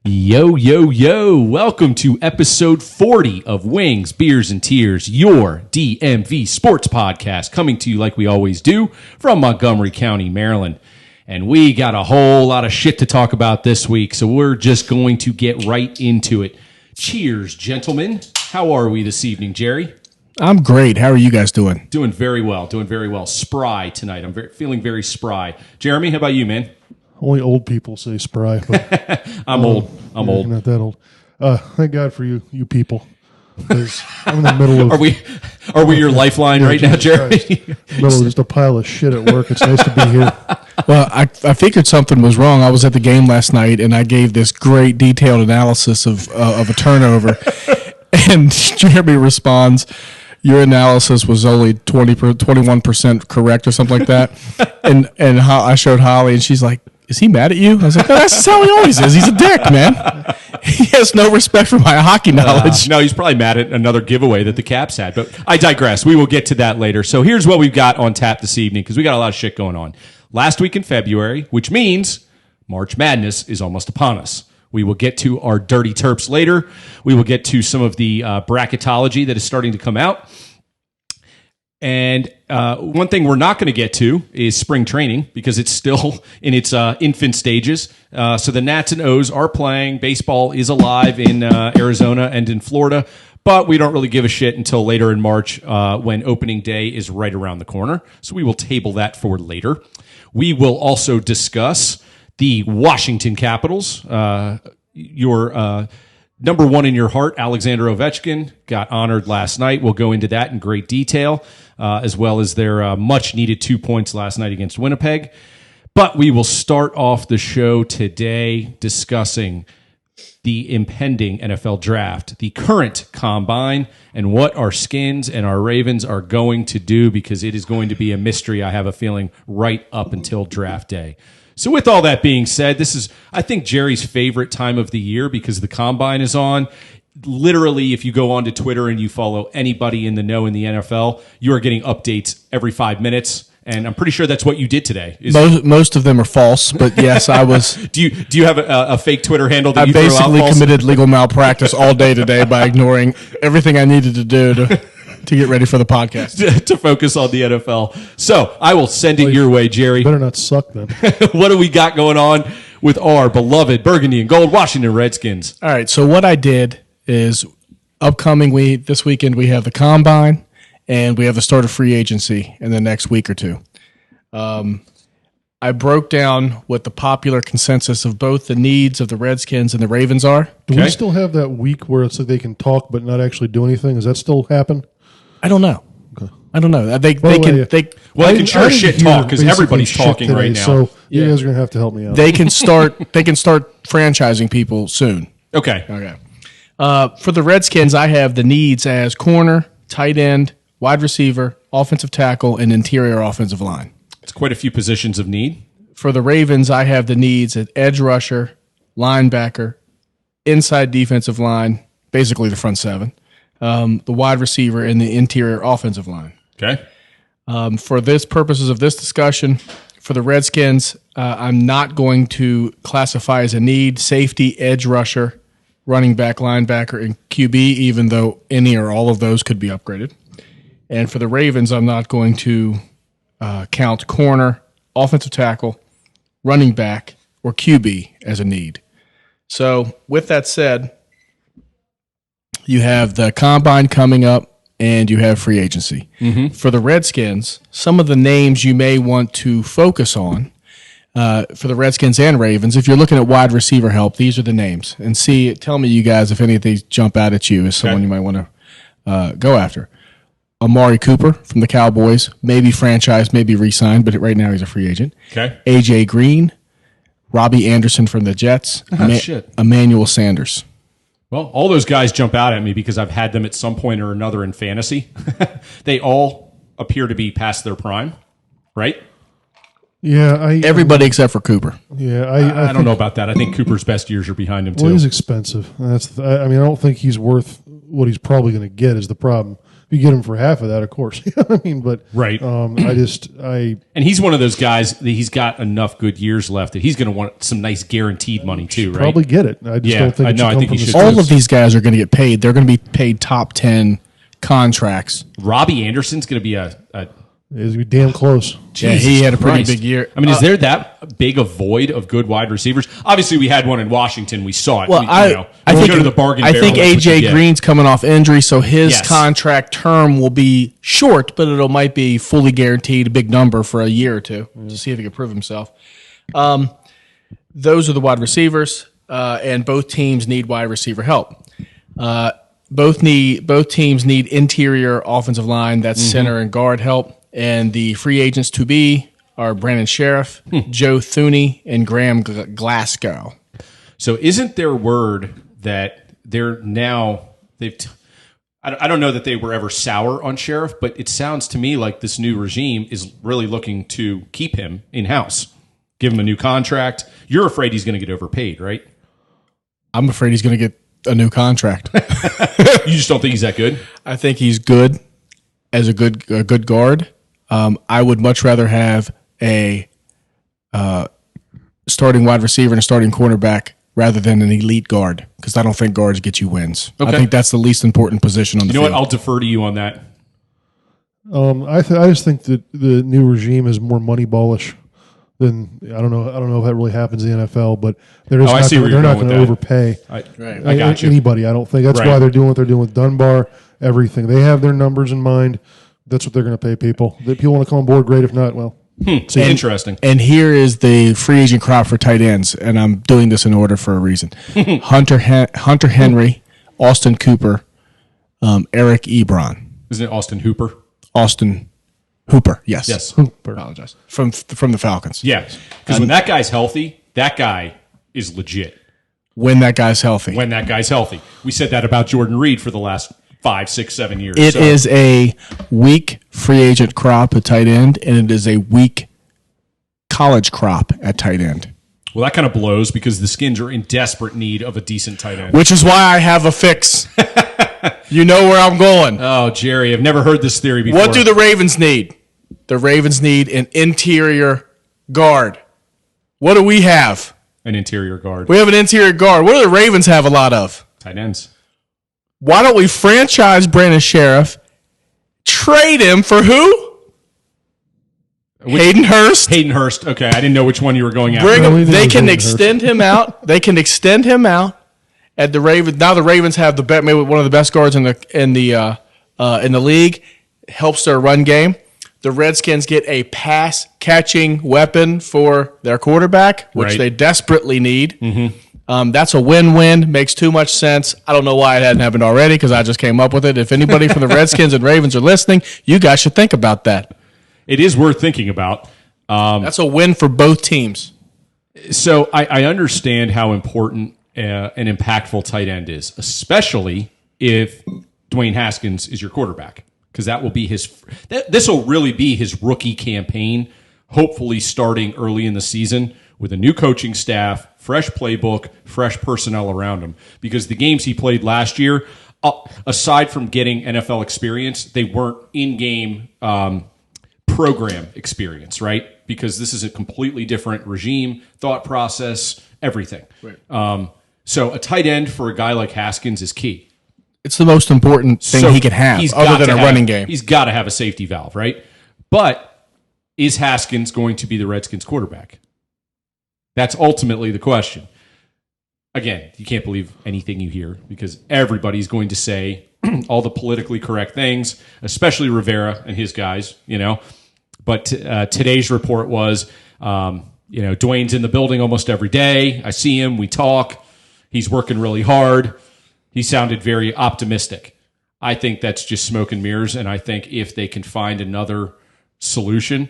Yo, yo, yo. Welcome to episode 40 of Wings, Beers, and Tears, your DMV sports podcast, coming to you like we always do from Montgomery County, Maryland. And we got a whole lot of shit to talk about this week, so we're just going to get right into it. Cheers, gentlemen. How are we this evening, Jerry? I'm great. How are you guys doing? Doing very well. Spry tonight. I'm feeling very spry. Jeremy, how about you, man? Only old people say spry. But, I'm old. I'm old. Not that old. Thank God for you people. Because I'm in the middle of... Are we your lifeline right now, Jeremy? Middle of just a pile of shit at work. It's nice to be here. Well, I figured something was wrong. I was at the game last night, and I gave this great detailed analysis of a turnover. And Jeremy responds, your analysis was only 21% correct or something like that. and I showed Holly, and she's like, is he mad at you? I was like, no, that's how he always is. He's a dick, man. He has no respect for my hockey knowledge. No, he's probably mad at another giveaway that the Caps had. But I digress. We will get to that later. So here's what we've got on tap this evening, because we got a lot of shit going on. Last week in February, which means March Madness is almost upon us. We will get to our dirty Terps later. We will get to some of the bracketology that is starting to come out. And one thing we're not going to get to is spring training because it's still in its infant stages. So the Nats and O's are playing. Baseball is alive in Arizona and in Florida. But we don't really give a shit until later in March when opening day is right around the corner. So we will table that for later. We will also discuss the Washington Capitals. Your number one in your heart, Alexander Ovechkin, got honored last night. We'll go into that in great detail, as well as their much-needed 2 points last night against Winnipeg. But we will start off the show today discussing the impending NFL draft, the current combine, and what our Skins and our Ravens are going to do, because it is going to be a mystery, I have a feeling, right up until draft day. So with all that being said, this is, I think, Jerry's favorite time of the year because the combine is on. Literally, if you go onto Twitter and you follow anybody in the know in the NFL, you are getting updates every 5 minutes. And I'm pretty sure that's what you did today. Most of them are false, but yes, I was. Do you have a fake Twitter handle that I you throw out basically false? committed legal malpractice all day today by ignoring everything I needed to do to get ready for the podcast. to focus on the NFL. So I will send it your way, Jerry. Better not suck then. What do we got going on with our beloved Burgundy and Gold Washington Redskins? All right, so what I did is this weekend we have the combine and we have the start of free agency in the next week or two. I broke down what the popular consensus of both the needs of the Redskins and the Ravens are. Do we still have that week where it's like they can talk but not actually do anything? Does that still happen? I don't know. Okay. I don't know. They can sure shit talk because everybody's talking today, right now. So you guys are going to have to help me out. They can start franchising people soon. Okay. For the Redskins, I have the needs as corner, tight end, wide receiver, offensive tackle, and interior offensive line. It's quite a few positions of need. For the Ravens, I have the needs at edge rusher, linebacker, inside defensive line, basically the front seven, the wide receiver, and the interior offensive line. Okay. For this purposes of this discussion, for the Redskins, I'm not going to classify as a need safety, edge rusher, running back, linebacker, and QB, even though any or all of those could be upgraded. And for the Ravens, I'm not going to count corner, offensive tackle, running back, or QB as a need. So with that said, you have the combine coming up and you have free agency. Mm-hmm. For the Redskins, some of the names you may want to focus on for the Redskins and Ravens, if you're looking at wide receiver help, these are the names. And tell me, you guys, if any of these jump out at you as someone you might want to go after. Amari Cooper from the Cowboys, maybe franchised, maybe re-signed, but right now he's a free agent. Okay. A.J. Green, Robbie Anderson from the Jets, Emmanuel Sanders. Well, all those guys jump out at me because I've had them at some point or another in fantasy. They all appear to be past their prime, right? Yeah, everybody except for Cooper. Yeah, I don't know about that. I think Cooper's best years are behind him too. Well, he's expensive. I don't think he's worth what he's probably going to get is the problem. If you get him for half of that, of course. You know what I mean? But Right. And he's one of those guys that he's got enough good years left that he's going to want some nice guaranteed money too, right? probably get it. I just don't think it should come from the All of these guys are going to get paid. They're going to be paid top 10 contracts. Robbie Anderson's going to be a It's damn close. Yeah, he had a pretty Christ. big year. I mean, is there that big a void of good wide receivers? Obviously, we had one in Washington. We saw it. Well, I we think go to the bargain. I barrel, think that's what you AJ get. Green's coming off injury, so his Yes. contract term will be short, but it might be fully guaranteed, a big number for a year or two to see if he can prove himself. Those are the wide receivers, and both teams need wide receiver help. Both teams need interior offensive line, that's center and guard help. And the free agents to be are Brandon Sheriff, Joe Thuney, and Graham Glasgow. So, isn't there word that they're now I don't know that they were ever sour on Sheriff, but it sounds to me like this new regime is really looking to keep him in house, give him a new contract. You're afraid he's going to get overpaid, right? I'm afraid he's going to get a new contract. You just don't think he's that good? I think he's good as a good guard. I would much rather have a starting wide receiver and a starting cornerback rather than an elite guard, because I don't think guards get you wins. Okay. I think that's the least important position on the You know field. what? I'll defer to you on that. I just think that the new regime is more Moneyballish than I don't know if that really happens in the NFL, but they're just I see where they're you're not going going to with overpay I got you. anybody. I don't think that's Right. why they're doing what they're doing with Dunbar. Everything they have their numbers in mind. That's what they're going to pay people. If people want to come on board, great. If not, well, Interesting. And here is the free agent crop for tight ends, and I'm doing this in order for a reason. Hunter Henry, Austin Cooper, Eric Ebron. Isn't it Austin Hooper? Austin Hooper, yes. Yes. Apologize. From the Falcons. Yes. Because when that guy's healthy, that guy is legit. When that guy's healthy. When that guy's healthy. We said that about Jordan Reed for the last 5, 6, 7 years. It is a weak free agent crop at tight end, and it is a weak college crop at tight end. Well, that kind of blows because the Skins are in desperate need of a decent tight end. Which is why I have a fix. You know where I'm going. Oh, Jerry, I've never heard this theory before. What do the Ravens need? The Ravens need an interior guard. What do we have? An interior guard. We have an interior guard. What do the Ravens have a lot of? Tight ends. Why don't we franchise Brandon Sheriff, trade him for who? Hayden Hurst. Hayden Hurst. Okay, I didn't know which one you were going after. Bring him. think They it was can Hayden extend him out. They can extend him out at the Ravens. Now the Ravens have maybe one of the best guards in the league. Helps their run game. The Redskins get a pass catching weapon for their quarterback, which Right. they desperately need. That's a win-win. Makes too much sense. I don't know why it hadn't happened already because I just came up with it. If anybody from the Redskins and Ravens are listening, you guys should think about that. It is worth thinking about. That's a win for both teams. So I understand how important an impactful tight end is, especially if Dwayne Haskins is your quarterback, because that will be this will really be his rookie campaign, hopefully starting early in the season with a new coaching staff, fresh playbook, fresh personnel around him. Because the games he played last year, aside from getting NFL experience, they weren't in-game program experience, right? Because this is a completely different regime, thought process, everything. Right. So a tight end for a guy like Haskins is key. It's the most important thing he could have, other than a running game. He's got to have a safety valve, right? But is Haskins going to be the Redskins quarterback? That's ultimately the question. Again, you can't believe anything you hear because everybody's going to say all the politically correct things, especially Rivera and his guys, you know. But today's report was, Dwayne's in the building almost every day. I see him. We talk. He's working really hard. He sounded very optimistic. I think that's just smoke and mirrors, and I think if they can find another solution,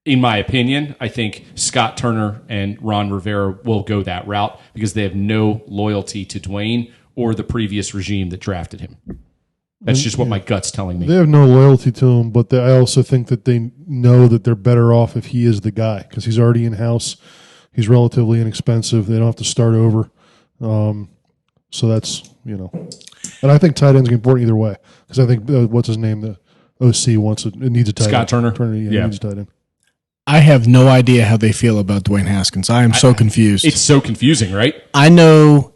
in my opinion, I think Scott Turner and Ron Rivera will go that route because they have no loyalty to Dwayne or the previous regime that drafted him. That's just what my gut's telling me. they have no loyalty to him, but I also think that they know that they're better off if he is the guy because he's already in house. He's relatively inexpensive. They don't have to start over. So that's And I think tight end's important either way because I think what's his name, the OC wants it needs a tight end. Scott Turner. Needs a tight end. I have no idea how they feel about Dwayne Haskins. I am so confused. It's so confusing, right? I know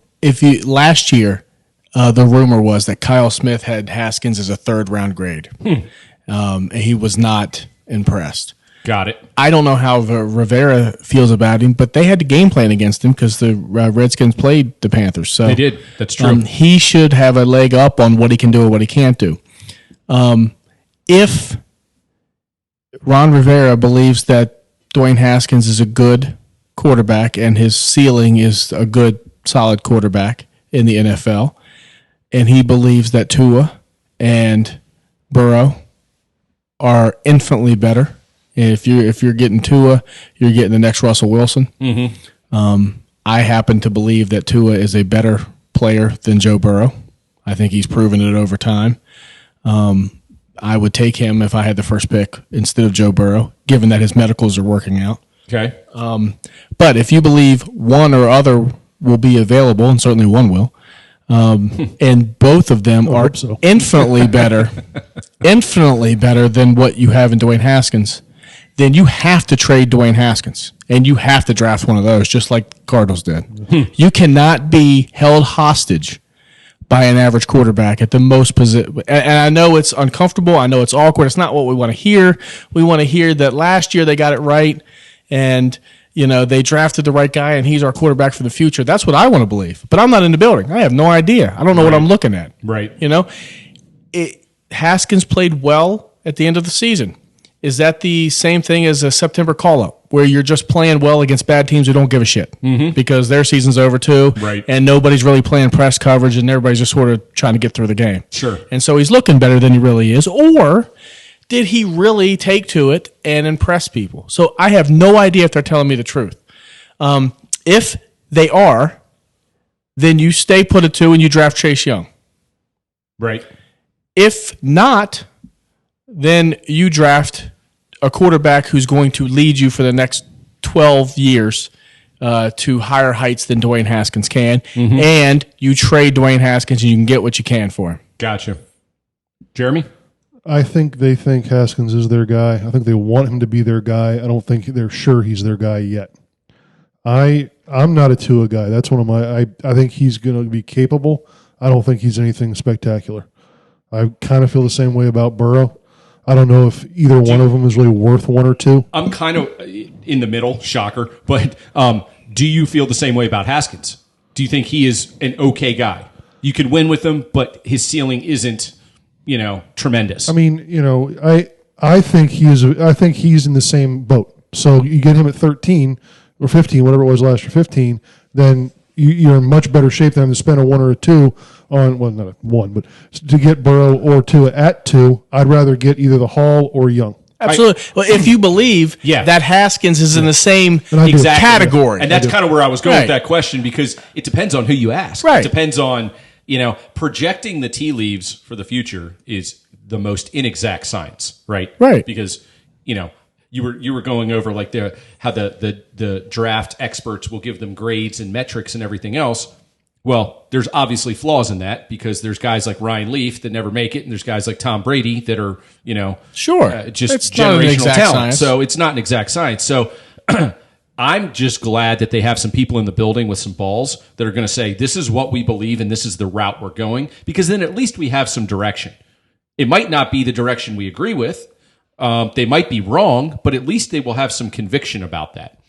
last year, the rumor was that Kyle Smith had Haskins as a 3rd-round grade. And he was not impressed. Got it. I don't know how Rivera feels about him, but they had to game plan against him because the Redskins played the Panthers. So They did. That's true. He should have a leg up on what he can do and what he can't do. If Ron Rivera believes that Dwayne Haskins is a good quarterback and his ceiling is a good, solid quarterback in the NFL, and he believes that Tua and Burrow are infinitely better. And if you're getting Tua, you're getting the next Russell Wilson. I happen to believe that Tua is a better player than Joe Burrow. I think he's proven it over time. I would take him if I had the first pick instead of Joe Burrow, given that his medicals are working out. Okay. But if you believe one or other will be available, and certainly one will, and both of them are infinitely better than what you have in Dwayne Haskins, then you have to trade Dwayne Haskins, and you have to draft one of those, just like the Cardinals did. You cannot be held hostage by an average quarterback at the most position. And I know it's uncomfortable. I know it's awkward. It's not what we want to hear. We want to hear that last year they got it right, and they drafted the right guy, and he's our quarterback for the future. That's what I want to believe. But I'm not in the building. I have no idea. I don't know what I'm looking at. Right. Haskins played well at the end of the season. Is that the same thing as a September call-up, where you're just playing well against bad teams who don't give a shit because their season's over too, right? And nobody's really playing press coverage, and everybody's just sort of trying to get through the game. Sure. And so he's looking better than he really is, or did he really take to it and impress people? So I have no idea if they're telling me the truth. If they are, then you stay put at 2 and you draft Chase Young. Right. If not, then you draft a quarterback who's going to lead you for the next 12 years to higher heights than Dwayne Haskins can, and you trade Dwayne Haskins and you can get what you can for him. Gotcha. Jeremy? I think they think Haskins is their guy. I think they want him to be their guy. I don't think they're sure he's their guy yet. I'm not a Tua guy. That's one of my I think he's going to be capable. I don't think he's anything spectacular. I kind of feel the same way about Burrow. I don't know if either one of them is really worth 1 or 2. I'm kind of in the middle, shocker. But do you feel the same way about Haskins? Do you think he is an okay guy? You could win with him, but his ceiling isn't, tremendous. I mean, I think he's in the same boat. So you get him at 13 or 15, whatever it was last year, 15, then you're in much better shape than to spend a 1 or a 2 on, well, not a 1, but to get Burrow or Tua at 2, I'd rather get either the Hall or Young. Absolutely. Well, if you believe that Haskins is in the same category. And that's kind of where I was going with that question, because it depends on who you ask. Right. It depends on, projecting the tea leaves for the future is the most inexact science, right? Right. Because, you were going over like how the draft experts will give them grades and metrics and everything else. Well, there's obviously flaws in that, because there's guys like Ryan Leaf that never make it, and there's guys like Tom Brady that are, just it's generational talent. Science. So it's not an exact science. So I'm just glad that they have some people in the building with some balls that are going to say, this is what we believe and this is the route we're going, because then at least we have some direction. It might not be the direction we agree with. They might be wrong, but at least they will have some conviction about that.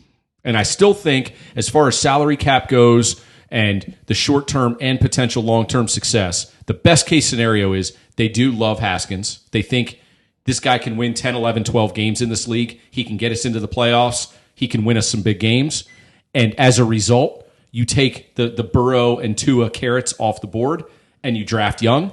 And I still think, as far as salary cap goes and the short-term and potential long-term success, the best case scenario is they do love Haskins. They think this guy can win 10, 11, 12 games in this league. He can get us into the playoffs. He can win us some big games. And as a result, you take the Burrow and Tua carrots off the board and you draft Young,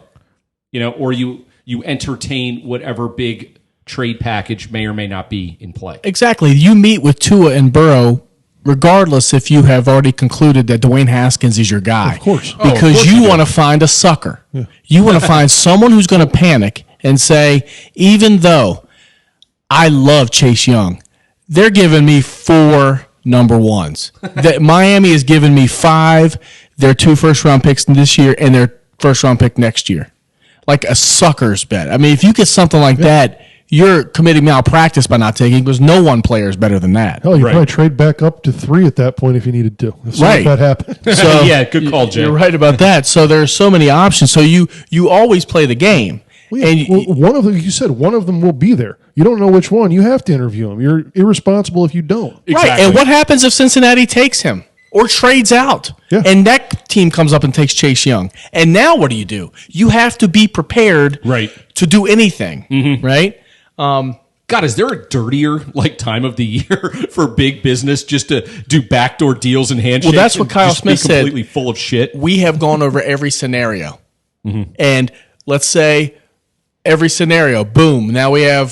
or you entertain whatever big trade package may or may not be in play. Exactly. You meet with Tua and Burrow regardless if you have already concluded that Dwayne Haskins is your guy. Of course. Because you want to find a sucker. Yeah. You want to find someone who's going to panic and say, even though I love Chase Young, they're giving me 4 number ones. That Miami has given me 5, their 2 first-round picks this year, and their first-round pick next year. Like a sucker's bet. I mean, if you get something like that, you're committing malpractice by not taking, because no one player is better than that. Hell, you probably trade back up to 3 at that point if you needed to. If something like that happened. So yeah, good call, Jay. You're right about that. So there's so many options. So you always play the game. Well, one of them, you said one of them will be there. You don't know which one. You have to interview him. You're irresponsible if you don't. Exactly. Right. And what happens if Cincinnati takes him or trades out? Yeah. And that team comes up and takes Chase Young. And now what do? You have to be prepared to do anything. Right? God, is there a dirtier time of the year for big business just to do backdoor deals and handshakes? Well, that's what Kyle Smith said. Completely full of shit. We have gone over every scenario. And let's say every scenario, boom, now we have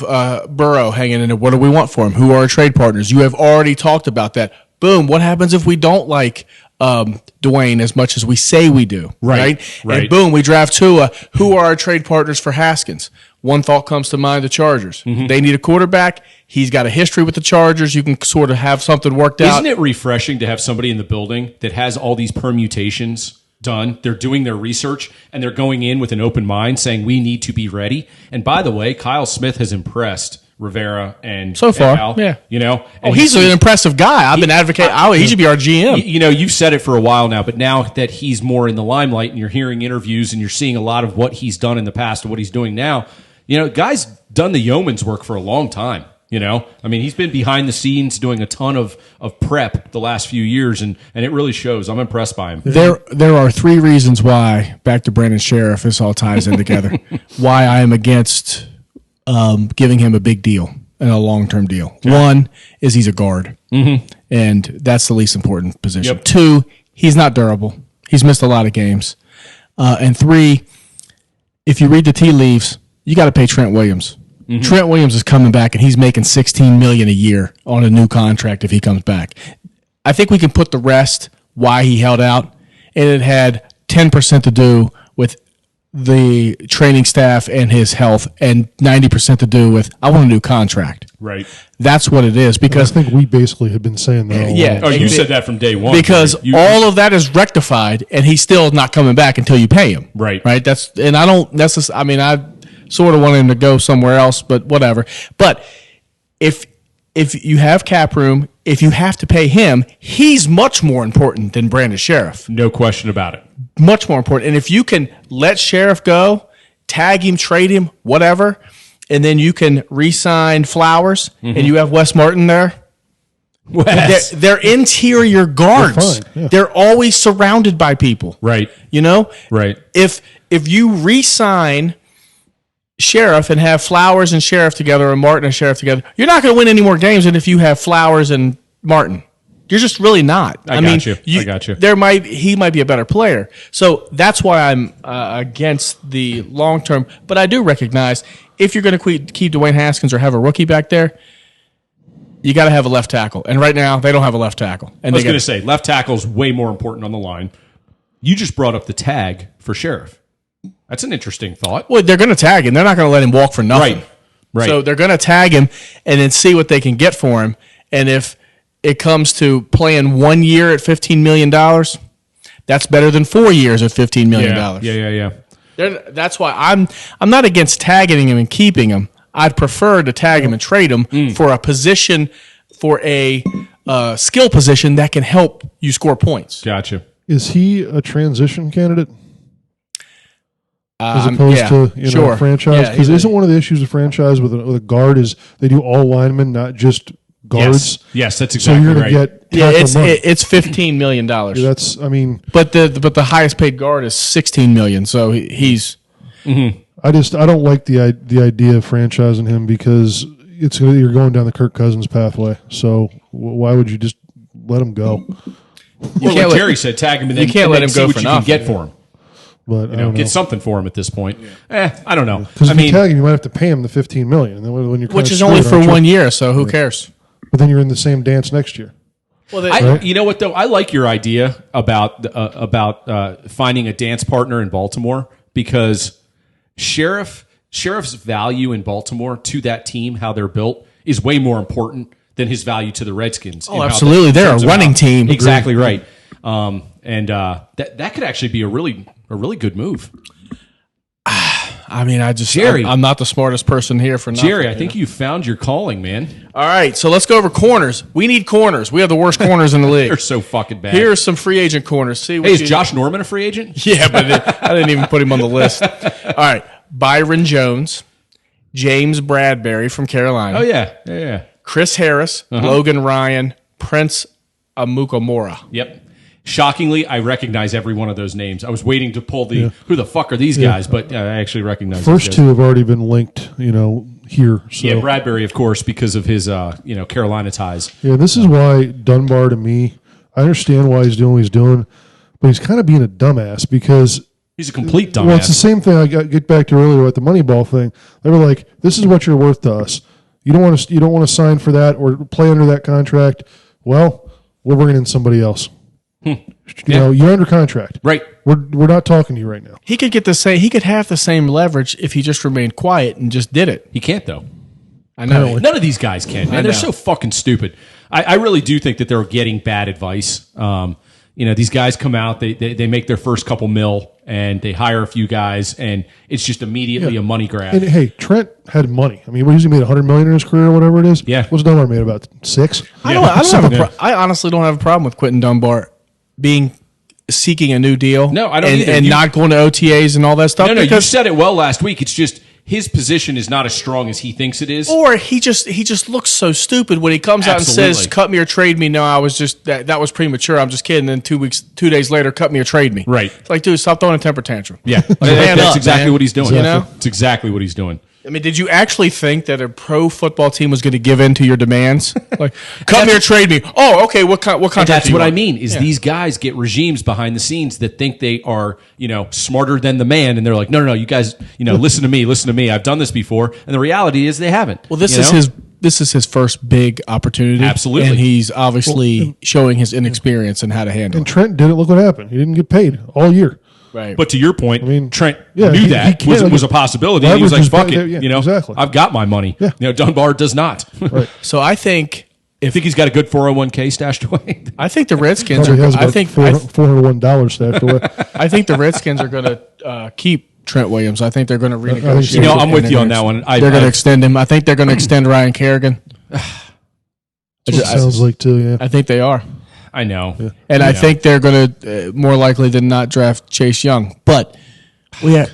Burrow hanging in there. What do we want for him? Who are our trade partners? You have already talked about that. Boom, what happens if we don't like Dwayne as much as we say we do? Right. And boom, we draft Tua. Who are our trade partners for Haskins? One thought comes to mind, the Chargers. They need a quarterback. He's got a history with the Chargers. You can sort of have something worked out. Isn't it refreshing to have somebody in the building that has all these permutations done? They're doing their research, and they're going in with an open mind saying, we need to be ready. And by the way, Kyle Smith has impressed Rivera and so far, Al, yeah. And he's an impressive guy. I've been advocating. He should be our GM. You've said it for a while now, but now that he's more in the limelight and you're hearing interviews and you're seeing a lot of what he's done in the past and what he's doing now, guy's done the yeoman's work for a long time. I mean, he's been behind the scenes doing a ton of prep the last few years, and it really shows. I'm impressed by him. There are 3 reasons why, back to Brandon Sheriff, this all ties in together, why I am against giving him a big deal and a long-term deal. One is he's a guard, and that's the least important position. 2, he's not durable. He's missed a lot of games. And 3, if you read the tea leaves, you got to pay Trent Williams. Trent Williams is coming back, and he's making $16 million a year on a new contract if he comes back. I think we can put the rest why he held out, and it had 10% to do with the training staff and his health, and 90% to do with, I want a new contract. Right. That's what it is. Because I think we basically have been saying that all along. Oh, you said that from day one. Because all of that is rectified, and he's still not coming back until you pay him. Right. And I don't necessarily, I mean, I sort of want him to go somewhere else, but whatever. But if you have cap room, if you have to pay him, he's much more important than Brandon Sheriff. No question about it. Much more important. And if you can let Sheriff go, tag him, trade him, whatever, and then you can re-sign Flowers, and you have Wes Martin there. They're interior guards. They're fine, yeah. They're always surrounded by people. Right. Right. If you re-sign Sheriff and have Flowers and Sheriff together, or Martin and Sheriff together, you're not going to win any more games than if you have Flowers and Martin. You're just really not. I got you. He might be a better player. So that's why I'm against the long term. But I do recognize if you're going to keep Dwayne Haskins or have a rookie back there, you got to have a left tackle. And right now they don't have a left tackle. And I was going to say left tackle is way more important on the line. You just brought up the tag for Sheriff. That's an interesting thought. Well, they're going to tag him. They're not going to let him walk for nothing. Right. So they're going to tag him and then see what they can get for him. And if it comes to playing 1 year at $15 million, that's better than 4 years at $15 million. Yeah. That's why I'm not against tagging him and keeping him. I'd prefer to tag him and trade him for a position, for a skill position that can help you score points. Gotcha. Is he a transition candidate? As opposed to franchise? Because isn't one of the issues of franchise with a guard is they do all linemen, not just guards? Yes, that's exactly so you're right. Get it's $15 million. That's but the highest paid guard is $16 million. So he's. Mm-hmm. I don't like the idea of franchising him because you're going down the Kirk Cousins pathway. So why would you just let him go? Like Terry said, tag him and then you can't let him go what for you nothing. can get for him. But I don't get know. something for him at this point. I don't know. Because if you tag him, you might have to pay him the $15 million, and then when you're which is only for 1 year, so who cares? But then you're in the same dance next year. Well, you know what though? I like your idea about finding a dance partner in Baltimore because Sheriff's value in Baltimore to that team, how they're built, is way more important than his value to the Redskins. Oh, absolutely. They're a running team. Exactly right. and that could actually be a really good move. I mean, Jerry. I'm not the smartest person here for nothing. Jerry, I think you found your calling, man. All right, so let's go over corners. We need corners. We have the worst corners in the league. They're so fucking bad. Here are some free agent corners. See, Hey, is Josh Norman a free agent? Yeah, but I didn't even put him on the list. All right, Byron Jones, James Bradbury from Carolina. Oh, yeah. Chris Harris, Logan Ryan, Prince Amukamora. Yep. Shockingly, I recognize every one of those names. I was waiting to pull who the fuck are these guys, but I actually recognize First two have already been linked, here. So. Yeah, Bradbury, of course, because of his Carolina ties. Yeah, this is why Dunbar, to me, I understand why he's doing what he's doing, but he's kind of being a dumbass because He's a complete dumbass. Well, it's the same thing I get back to earlier with the Moneyball thing. They were like, "This is what you're worth to us. You don't want to sign for that or play under that contract. Well, we're bringing in somebody else. You're under contract, right? We're not talking to you right now. He could get the same. He could have the same leverage if he just remained quiet and just did it. He can't though. I know. None of these guys can. Man, they're so fucking stupid. I really do think that they're getting bad advice. These guys come out, they make their first couple mil, and they hire a few guys, and it's just immediately a money grab. And hey, Trent had money. I mean, what, he's made $100 million in his career, or whatever it is. Yeah. What's Dunbar made, about 6? I honestly don't have a problem with Quentin Dunbar seeking a new deal. No, I don't either. And not going to OTAs and all that stuff. No, you said it well last week. It's just his position is not as strong as he thinks it is. Or he just looks so stupid when he comes out and says, "Cut me or trade me." No, I was just that was premature. I'm just kidding. And then 2 days later, cut me or trade me. Right. It's like, dude, stop throwing a temper tantrum. Yeah, that's exactly what he's doing. It's exactly what he's doing. I mean, did you actually think that a pro football team was going to give in to your demands? Like, cut me or trade me. Oh, okay. What contract? That's what I mean. These guys get regimes behind the scenes that think they are, smarter than the man, and they're like, no, you guys, listen to me. I've done this before, and the reality is they haven't. Well, this is his first big opportunity. Absolutely, and he's obviously showing his inexperience and how to handle. And Trent did it. Look what happened. He didn't get paid all year. Right. But to your point, Trent knew that was a possibility. He was like, fuck it. Exactly. I've got my money. Yeah. Dunbar does not. Right. So I think he's got a good 401k stashed away. I think the Redskins are. I think $401 stashed away. I think the Redskins are going to keep Trent Williams. I think they're going to renegotiate. I'm with you on that one. They're going to extend him. I think they're going to extend Ryan Kerrigan. Sounds like too. Yeah. I think they are. I know. Yeah. And I think they're going to, more likely than not, draft Chase Young. But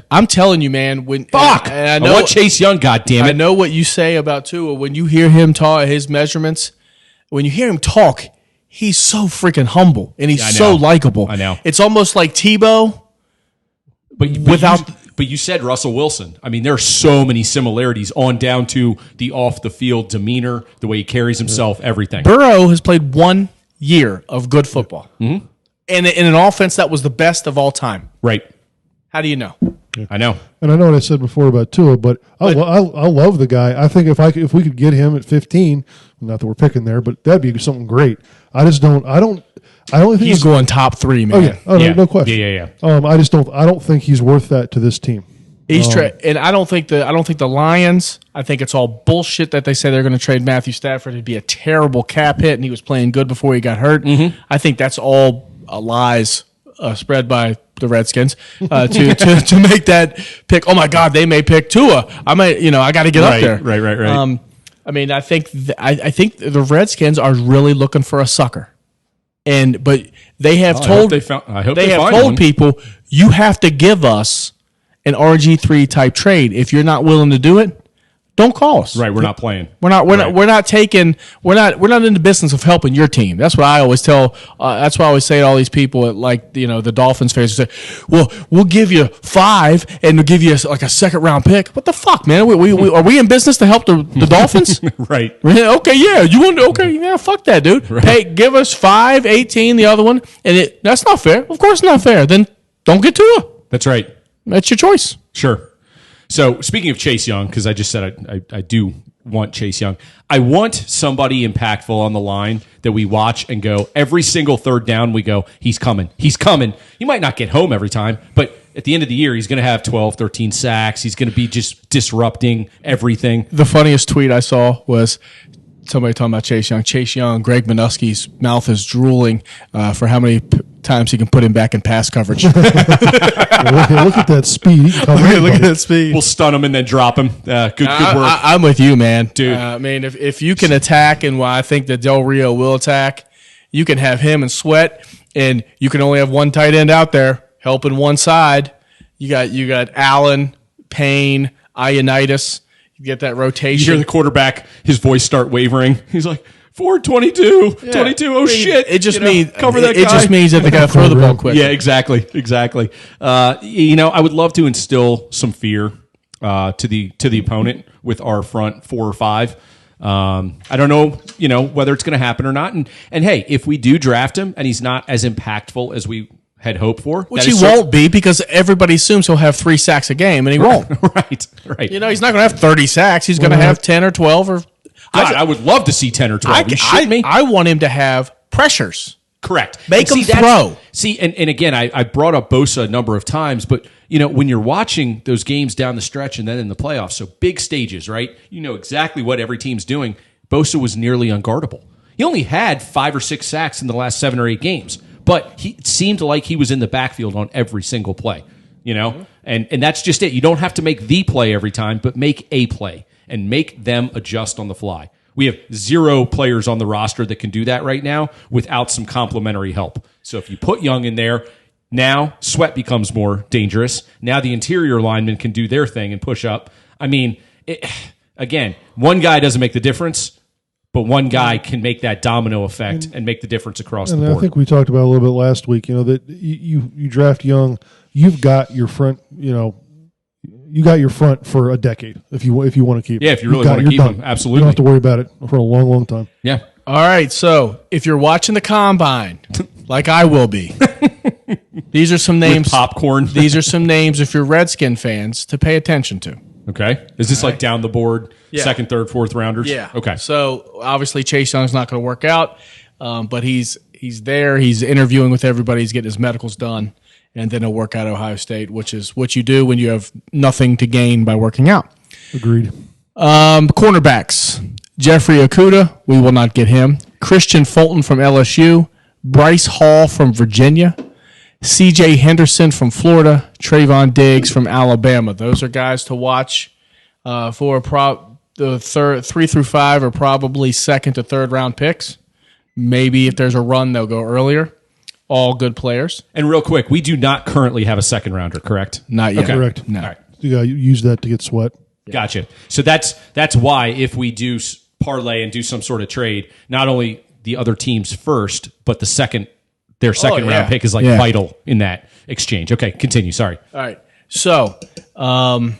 I'm telling you, man. I want Chase Young, goddammit. I know what you say about Tua. When you hear him talk, his measurements, when you hear him talk, he's so freaking humble and he's so likable. I know. It's almost like Tebow. But you said Russell Wilson. I mean, there are so many similarities on down to the off the field demeanor, the way he carries himself, everything. Burrow has played 1 year of good football. Mm-hmm. And in an offense that was the best of all time. Right. How do you know? Yeah. I know. And I know what I said before about Tua, but I love the guy. I think if we could get him at 15, not that we're picking there, but that'd be something great. I don't think he's going top 3, man. No question. Yeah. I don't think he's worth that to this team. And I don't think the Lions. I think it's all bullshit that they say they're going to trade Matthew Stafford. It'd be a terrible cap hit, and he was playing good before he got hurt. Mm-hmm. I think that's all lies spread by the Redskins to make that pick. Oh my God, they may pick Tua. I got to get up there. Right. I mean, I think the Redskins are really looking for a sucker, but they have told people you have to give us an RG3 type trade. If you're not willing to do it, don't call us. Right, we're not playing. We're not in the business of helping your team. That's what I always tell. That's what I always say to all these people at the Dolphins fans who say, "Well, we'll give you 5 and we'll give you like a second round pick." What the fuck, man? Are we in business to help the Dolphins? Right. Okay, yeah. You want? Okay, yeah. Fuck that, dude. Right. Give us 5, 18, the other one, and that's not fair. Of course, not fair. Then don't get Tua. That's right. That's your choice. Sure. So speaking of Chase Young, because I just said I do want Chase Young, I want somebody impactful on the line that we watch and go, every single third down we go, he's coming. He might not get home every time, but at the end of the year, he's going to have 12, 13 sacks. He's going to be just disrupting everything. The funniest tweet I saw was somebody talking about Chase Young. Chase Young, Greg Minuski's mouth is drooling for how many times he can put him back in pass coverage. Look at that speed. Look at that speed. We'll stun him and then drop him. Good work. I'm with you, man. Dude. I mean, if you can attack, and I think that Del Rio will attack, you can have him and Sweat, and you can only have one tight end out there helping one side. You got Allen, Payne, Ioannidis. You get that rotation. You hear the quarterback, his voice start wavering. He's like, 422, 22, oh shit. It just means cover that guy. It just means that they got to throw the ball quick. Yeah, exactly. I would love to instill some fear to the opponent with our front 4 or 5. I don't know, whether it's going to happen or not. And hey, if we do draft him and he's not as impactful as we had hoped for, which he won't be, because everybody assumes he'll have 3 sacks a game, and he won't. Right. He's not going to have 30 sacks. He's going to have 10 or 12 or. God, I would love to see 10 or 12. You shit me? I want him to have pressures. Correct. Make him throw. And again, I brought up Bosa a number of times, but when you're watching those games down the stretch and then in the playoffs, so big stages, right? You know exactly what every team's doing. Bosa was nearly unguardable. He only had 5 or 6 sacks in the last 7 or 8 games, but it seemed like he was in the backfield on every single play. And that's just it. You don't have to make the play every time, but make a play and make them adjust on the fly. We have 0 players on the roster that can do that right now without some complementary help. So if you put Young in there, now Sweat becomes more dangerous. Now the interior linemen can do their thing and push up. I mean, again, one guy doesn't make the difference, but one guy can make that domino effect and make the difference across the board. I think we talked about a little bit last week, that you draft Young, you've got your front, you got your front for a decade if you want to keep him. Yeah, if you really want to keep him, absolutely. You don't have to worry about it for a long, long time. Yeah. All right, so if you're watching the Combine, like I will be, these are some names. With popcorn. These are some names, if you're Redskin fans, to pay attention to. Okay. Is this like down the board, second, third, fourth rounders? Yeah. Okay. So obviously Chase Young's not going to work out, but he's there. He's interviewing with everybody. He's getting his medicals done. And then he'll work out at Ohio State, which is what you do when you have nothing to gain by working out. Agreed. Cornerbacks. Jeffrey Okudah, we will not get him. Christian Fulton from LSU. Bryce Hall from Virginia. C.J. Henderson from Florida. Trayvon Diggs from Alabama. Those are guys to watch for the 3 through 5 are probably second to third round picks. Maybe if there's a run, they'll go earlier. All good players. And real quick, we do not currently have a second rounder, correct? Not yet. Okay. Correct. No. All right. You got to use that to get Sweat. Gotcha. So that's why if we do parlay and do some sort of trade, not only the other team's first, but their second round pick is vital in that exchange. Okay, continue. Sorry. All right. So the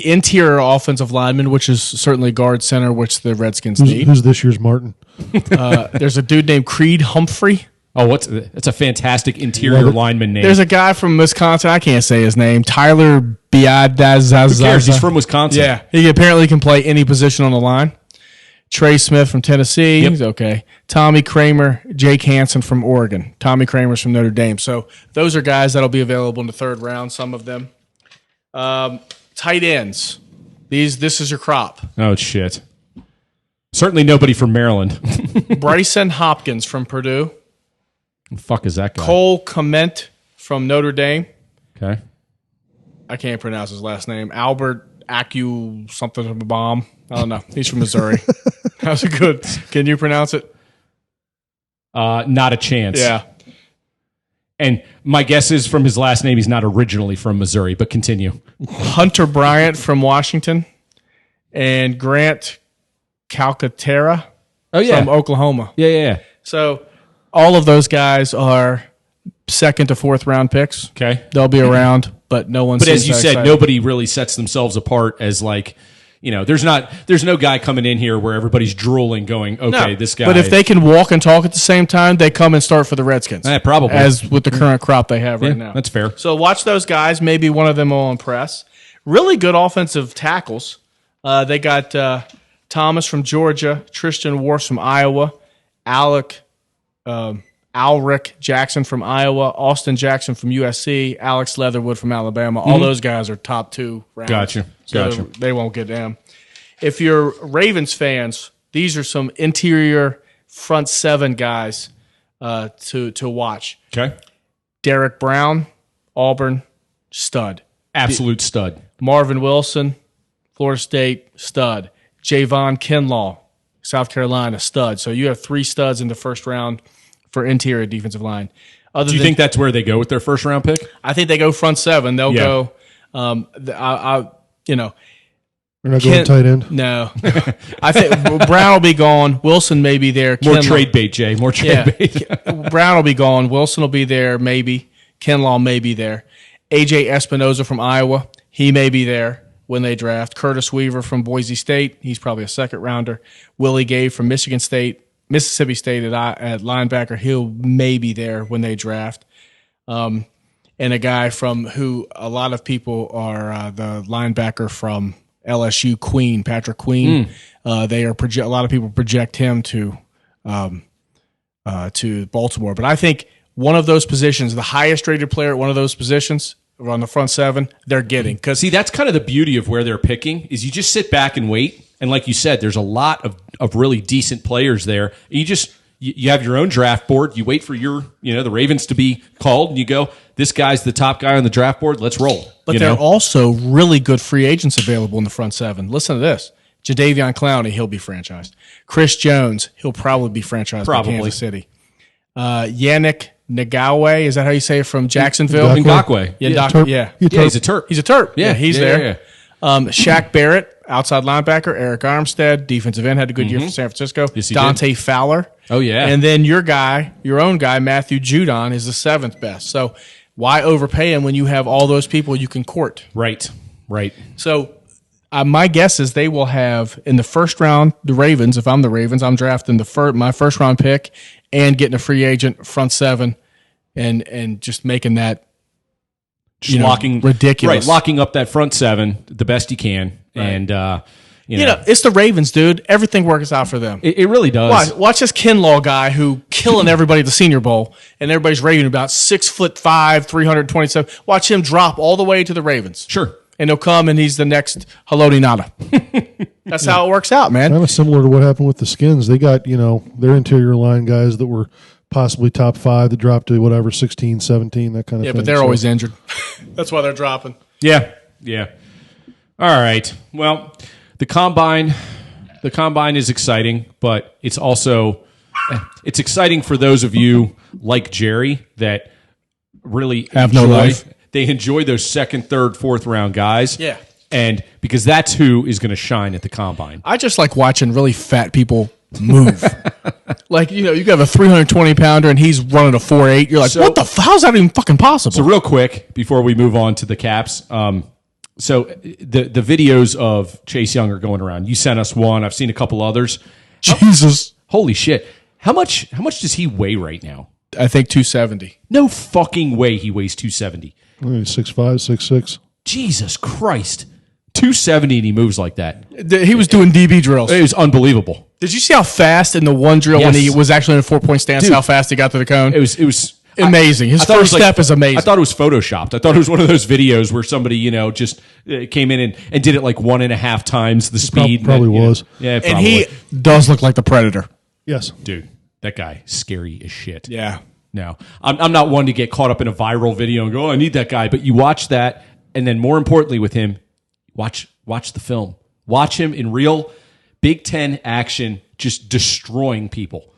interior offensive lineman, which is certainly guard center, which the Redskins need. Who's this year's Martin? There's a dude named Creed Humphrey. Oh, that's a fantastic interior lineman name. There's a guy from Wisconsin. I can't say his name. Tyler Biadazaza. Who cares? He's from Wisconsin. Yeah, he apparently can play any position on the line. Trey Smith from Tennessee. Yep. He's okay. Tommy Kramer, Jake Hansen from Oregon. Tommy Kramer's from Notre Dame. So those are guys that'll be available in the third round. Some of them. Tight ends. This is your crop. Oh shit. Certainly nobody from Maryland. Bryson Hopkins from Purdue. The fuck is that guy? Cole Kmet from Notre Dame. Okay. I can't pronounce his last name. Albert Acu something of a bomb. I don't know. He's from Missouri. How's it good? Can you pronounce it? Not a chance. Yeah. And my guess is from his last name, he's not originally from Missouri, but continue. Hunter Bryant from Washington. And Grant Calcaterra from Oklahoma. Yeah. So all of those guys are second to fourth round picks. Okay. They'll be around, but no one. But as you said, excited. nobody really sets themselves apart as there's no guy coming in here where everybody's drooling going, okay, this guy. But if they can walk and talk at the same time, they come and start for the Redskins. Probably. As with the current crop they have right now. That's fair. So watch those guys. Maybe one of them will impress. Really good offensive tackles. They got Thomas from Georgia, Tristan Wirfs from Iowa, Alric Jackson from Iowa, Austin Jackson from USC, Alex Leatherwood from Alabama. All those guys are top 2 rounds. Gotcha. So they won't get them. if you're Ravens fans, these are some interior front seven guys to watch. Okay. Derek Brown, Auburn, stud. Absolute stud. Marvin Wilson, Florida State, stud. Javon Kinlaw, South Carolina, stud. So you have 3 studs in the first round for interior defensive line. Do you think that's where they go with their first round pick? I think they go front seven. They'll go. They're not going tight end. No, I think Brown will be gone. Wilson may be there. More trade bait, Jay. More trade bait. Brown will be gone. Wilson will be there. Maybe Kinlaw may be there. AJ Espinoza from Iowa, he may be there when they draft. Curtis Weaver from Boise State, he's probably a second rounder. Willie Gay from Mississippi State at linebacker, he'll may be there when they draft. And a guy from who a lot of people are the linebacker from LSU, Patrick Queen. They are a lot of people project him to Baltimore, but I think one of those positions, the highest rated player at one of those positions on the front seven, they're getting. Because see, that's kind of the beauty of where they're picking is you just sit back and wait, and like you said, there's a lot of really decent players there. You have your own draft board. You wait for the Ravens to be called, and you go, this guy's the top guy on the draft board. Let's roll. But there are also really good free agents available in the front seven. Listen to this. Jadeveon Clowney, he'll be franchised. Chris Jones, he'll probably be franchised by Kansas City. Yannick Ngakoue, is that how you say it, from Jacksonville? Ngakoue. Yeah. He's a Terp. He's a Terp. Yeah, he's there. Yeah. Shaq Barrett, outside linebacker. Eric Armstead, defensive end, had a good year for San Francisco. Yes, Dante Fowler. Oh, yeah. And then your own guy, Matthew Judon, is the 7th best. So why overpay him when you have all those people you can court? Right. So my guess is they will have, in the first round, the Ravens, if I'm the Ravens, I'm drafting my first round pick and getting a free agent front seven and just making that locking ridiculous. Right, locking up that front seven the best you can. Right. And it's the Ravens, dude. Everything works out for them. It really does. Watch this Kinlaw guy who killing everybody at the Senior Bowl, and everybody's raving about 6'5", 327. Watch him drop all the way to the Ravens. Sure. And he'll come, and he's the next Haloti Nada. That's how it works out, man. Kind of similar to what happened with the Skins. They got, their interior line guys that were possibly top 5 that dropped to whatever, 16, 17, that kind of thing. Yeah, but they're always injured. That's why they're dropping. Yeah. All right. Well, the combine is exciting, but it's also it's exciting for those of you like Jerry that really have no life. They enjoy those second, third, fourth round guys. Yeah. And because that's who is going to shine at the combine. I just like watching really fat people move. Like, you have a 320-pounder and he's running a 4.8. You're like, what the how's that even fucking possible? So real quick, before we move on to the Caps, so the videos of Chase Young are going around. You sent us one. I've seen a couple others. Jesus. Holy shit. How much does he weigh right now? I think 270. No fucking way he weighs 270. 6'5", 6'6". Jesus Christ. 270 and he moves like that. He was doing DB drills. It was unbelievable. Did you see how fast in the one drill when he was actually in a 4-point stance, Dude, how fast he got to the cone? It was amazing. His first step is amazing. I thought it was photoshopped. I thought it was one of those videos where somebody, just came in and did it like 1.5 times the speed. Probably was. Yeah, and he does look like the Predator. Yes. Dude, that guy, scary as shit. Yeah. No, I'm not one to get caught up in a viral video and go, oh, I need that guy. But you watch that, and then more importantly with him, watch the film. Watch him in real Big Ten action, just destroying people.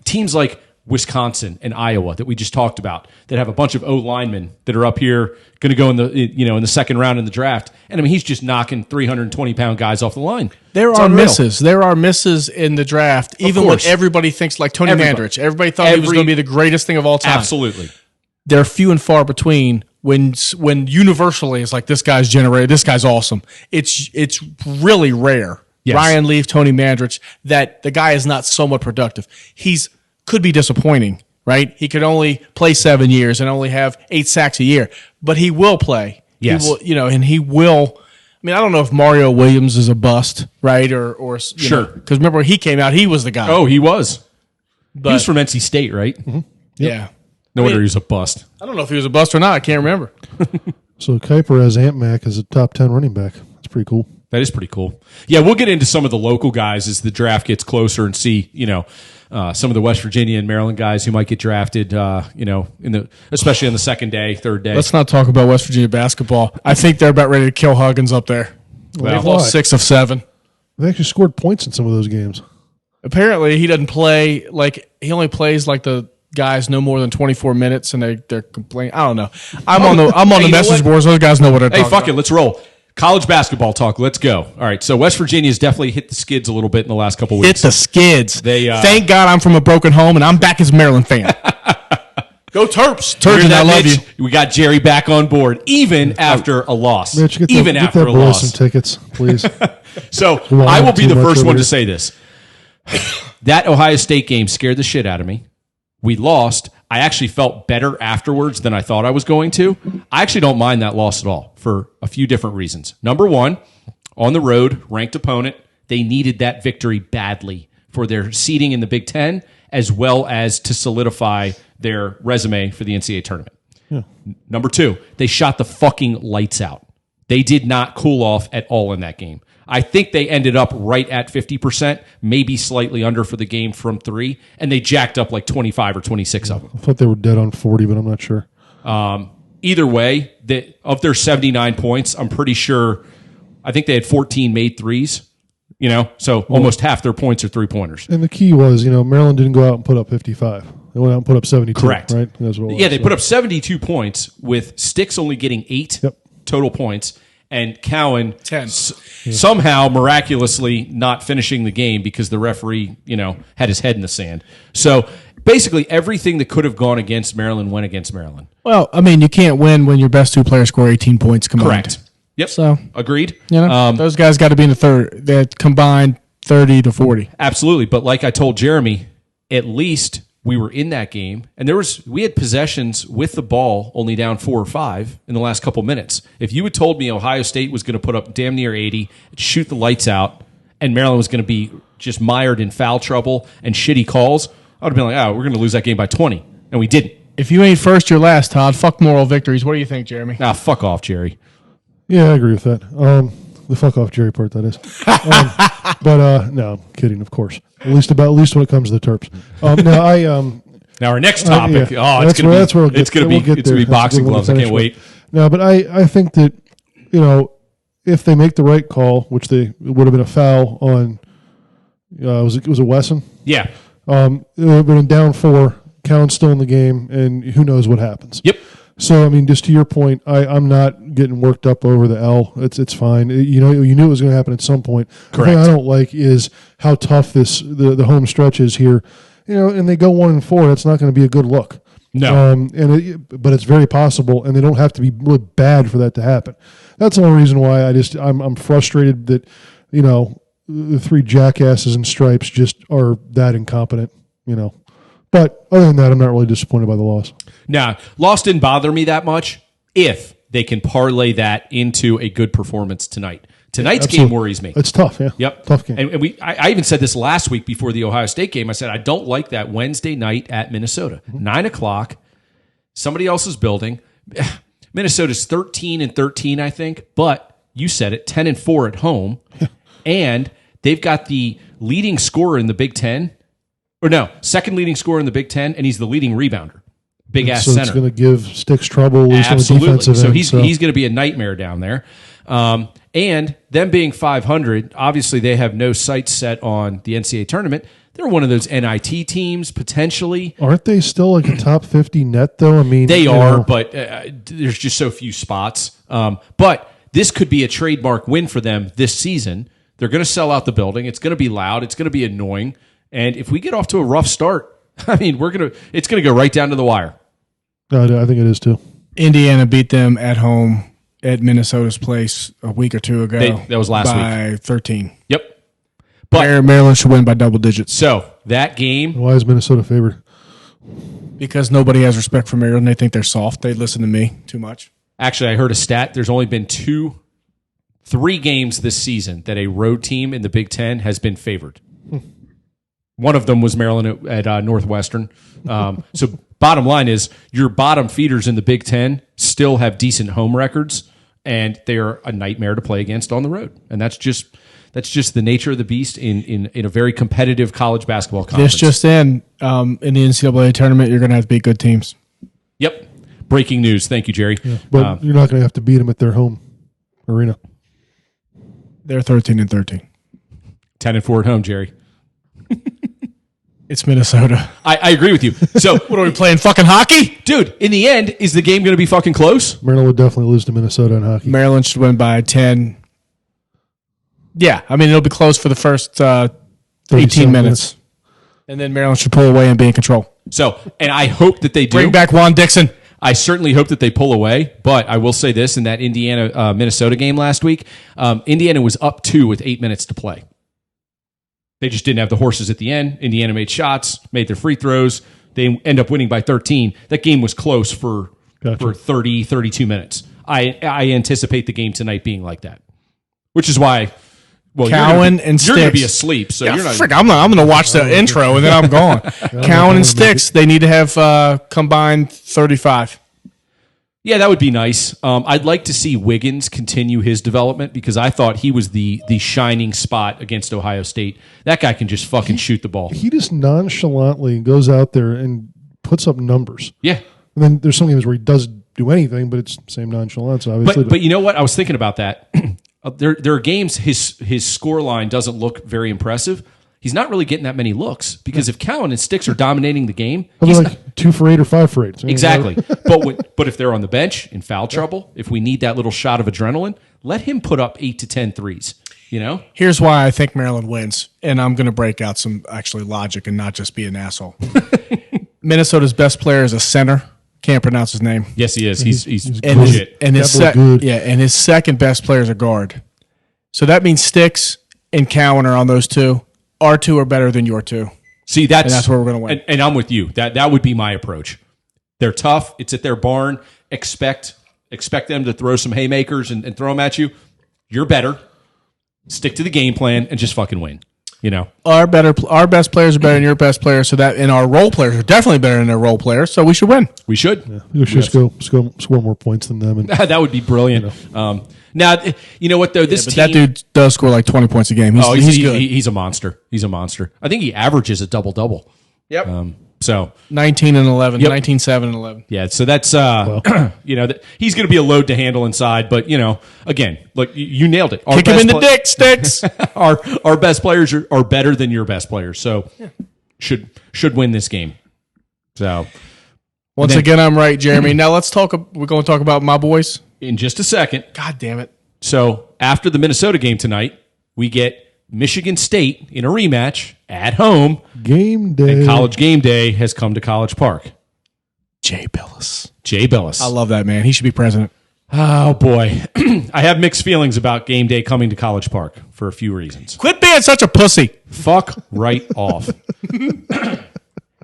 Teams like Wisconsin and Iowa that we just talked about that have a bunch of O linemen that are up here going to go in the second round in the draft. And I mean, he's just knocking 320-pound guys off the line. There are misses. There are misses in the draft, even when everybody thinks like Tony Mandrich. Everybody thought he was going to be the greatest thing of all time. Absolutely. They're few and far between when universally it's like this guy's generated, this guy's awesome. It's really rare. Yes. Ryan Leaf, Tony Mandrich, that the guy is not somewhat productive. Could be disappointing, right? He could only play 7 years and only have 8 sacks a year, but he will play. Yes. He will, and he will. I mean, I don't know if Mario Williams is a bust, right? Or sure. Because remember when he came out, he was the guy. Oh, he was. But, he was from NC State, right? Mm-hmm. Yep. Yeah. No wonder he was a bust. I don't know if he was a bust or not. I can't remember. So Kuiper has Ant Mac as a top 10 running back. That's pretty cool. That is pretty cool. Yeah, we'll get into some of the local guys as the draft gets closer and see, some of the West Virginia and Maryland guys who might get drafted, especially on the second day, third day. Let's not talk about West Virginia basketball. I think they're about ready to kill Huggins up there. They've lost 6 of 7. They actually scored points in some of those games. Apparently, he doesn't play he only plays like the guys no more than 24 minutes, and they're complaining. I don't know. I'm on the message boards. Those guys know what they're talking about. Hey, fuck it, let's roll. College basketball talk. Let's go. All right. So West Virginia's definitely hit the skids a little bit in the last couple of weeks. Hit the skids. Thank God I'm from a broken home and I'm back as a Maryland fan. Go Terps. Turgeon, I love Mitch? you. We got Jerry back on board, even after a loss. Mitch, get after that a boy loss. some tickets, please. So I will be the first one to say this. That Ohio State game scared the shit out of me. We lost. I actually felt better afterwards than I thought I was going to. I actually don't mind that loss at all for a few different reasons. Number one, on the road, ranked opponent, they needed that victory badly for their seeding in the Big Ten, as well as to solidify their resume for the NCAA tournament. Yeah. Number two, they shot the fucking lights out. They did not cool off at all in that game. I think they ended up right at 50%, maybe slightly under for the game from 3, and they jacked up like 25 or 26 of them. I thought they were dead on 40, but I'm not sure. Either way, of their 79 points, I'm pretty sure, I think they had 14 made threes, so almost half their points are three-pointers. And the key was, Maryland didn't go out and put up 55. They went out and put up 72. Correct. Right? That's what it was, yeah, they put up 72 points with Sticks only getting 8 total points. And Cowan 10. Somehow miraculously not finishing the game because the referee, had his head in the sand. So basically everything that could have gone against Maryland went against Maryland. Well, I mean, you can't win when your best 2 players score 18 points combined. Correct. Yep. So agreed. Those guys got to be in the third. They combined 30 to 40. Absolutely. But like I told Jeremy, at least we were in that game, and we had possessions with the ball only down 4 or 5 in the last couple minutes. If you had told me Ohio State was going to put up damn near 80, shoot the lights out, and Maryland was going to be just mired in foul trouble and shitty calls, I would have been like, we're going to lose that game by 20, and we didn't. If you ain't first, you're last, Todd. Fuck moral victories. What do you think, Jeremy? Fuck off, Jerry. Yeah, I agree with that. The fuck off Jerry part, that is. But no, I'm kidding, of course. At least when it comes to the Terps. Now our next topic. It's going to be boxing gloves. I can't wait. No, but I think that if they make the right call, which it would have been a foul on, was it Wesson? Yeah. It would have been down 4. Cowan's still in the game, and who knows what happens. Yep. So, I mean, just to your point, I'm not getting worked up over the L. It's fine. You knew it was going to happen at some point. Correct. The thing I don't like is how tough the home stretch is here. And they go 1-4. That's not going to be a good look. No. But it's very possible, and they don't have to be really bad for that to happen. That's the only reason why I'm frustrated that the 3 jackasses in stripes just are that incompetent. But other than that, I'm not really disappointed by the loss. Nah, loss didn't bother me that much if they can parlay that into a good performance tonight. Tonight's game worries me. It's tough, yeah. Yep. Tough game. And I even said this last week before the Ohio State game. I said, I don't like that Wednesday night at Minnesota. 9 o'clock, somebody else's building. Minnesota's 13-13, I think. But you said it, 10-4 at home. And they've got the leading scorer in the Big Ten. Or no, second leading scorer in the Big Ten, and he's the leading rebounder. Big-ass so center. It's going to give Sticks trouble, at least Absolutely. on the defensive So end. He's going to be a nightmare down there. And them being 500, obviously they have no sights set on the NCAA tournament. They're one of those NIT teams, potentially. Aren't they still like a top 50 net, though? I mean, they are, but there's just so few spots. But this could be a trademark win for them this season. They're going to sell out the building. It's going to be loud. It's going to be annoying. And if we get off to a rough start, I mean, it's going to go right down to the wire. I think it is too. Indiana beat them at home at Minnesota's place a week or 2 ago. That was last week. By 13. Yep. But Maryland should win by double digits. So that game. Why is Minnesota favored? Because nobody has respect for Maryland. They think they're soft. They listen to me too much. Actually, I heard a stat. There's only been 3 games this season that a road team in the Big Ten has been favored. One of them was Maryland at Northwestern. So bottom line is your bottom feeders in the Big Ten still have decent home records, and they are a nightmare to play against on the road. And that's just the nature of the beast in a very competitive college basketball conference. This just in the NCAA tournament, you're going to have to beat good teams. Yep. Breaking news. Thank you, Jerry. Yeah, but you're not going to have to beat them at their home arena. They're 13-13. 10-4 at home, Jerry. It's Minnesota. I agree with you. So What are we playing? Fucking hockey? dude, in the end, is the game going to be fucking close? Maryland would definitely lose to Minnesota in hockey. Maryland should win by 10. Yeah, I mean, it'll be close for the first 18 minutes. And then Maryland should pull away and be in control. So, and I hope that they do. Bring back Juan Dixon. I certainly hope that they pull away, but I will say this, in that Indiana-Minnesota game last week, Indiana was up 2 with 8 minutes to play. They just didn't have the horses at the end. Indiana made shots, made their free throws. They end up winning by 13. That game was close for 30, 32 minutes. I anticipate the game tonight being like that, which is why... Well, Cowan and Sticks. You're going to be asleep, so you're not... Frick, I'm going to watch the intro, and then I'm gone. Cowan and Sticks, they need to have combined 35. Yeah, that would be nice. I'd like to see Wiggins continue his development because I thought he was the shining spot against Ohio State. That guy can just fucking shoot the ball. He just nonchalantly goes out there and puts up numbers. Yeah. And then there's some games where he does do anything, but it's the same nonchalance, obviously. But you know what? I was thinking about that. There are games his score line doesn't look very impressive. He's not really getting that many looks because if Cowan and Sticks are dominating the game, he's like 2 for 8 or 5 for 8. Exactly. but if they're on the bench in foul trouble, if we need that little shot of adrenaline, let him put up 8 to 10 threes. You know? Here's why I think Maryland wins, and I'm going to break out some actually logic and not just be an asshole. Minnesota's best player is a center. Can't pronounce his name. Yes, he is. He's And legit. his second best player is a guard. So that means Sticks and Cowan are on those two. Our two are better than your two. See, that's where we're going to win. And I'm with you. That would be my approach. They're tough. It's at their barn. Expect them to throw some haymakers and throw them at you. You're better. Stick to the game plan and just fucking win. You know, our best players are better than your best players, so that and our role players are definitely better than their role players. So we should win. We should. Yeah, we should score more points than them. And, that would be brilliant. Now, you know what though? This team, that dude does score like 20 points a game. He's good. He's a monster. He's a monster. I think he averages a double-double. Yep. So 19 and 11, 19, 7 and 11. Yeah, so that's you know, he's going to be a load to handle inside, but you know, again, look, you nailed it. Kick him in the dick, Sticks. our best players are better than your best players, so should win this game. So once again, I'm right, Jeremy. Now let's talk. We're going to talk about my boys in just a second. God damn it! So after the Minnesota game tonight, we get Michigan State in a rematch at home. Game day. And College Game Day has come to College Park. Jay Billis. I love that man. He should be president. Oh, boy. I have mixed feelings about Game Day coming to College Park for a few reasons. Quit being such a pussy. Fuck right off.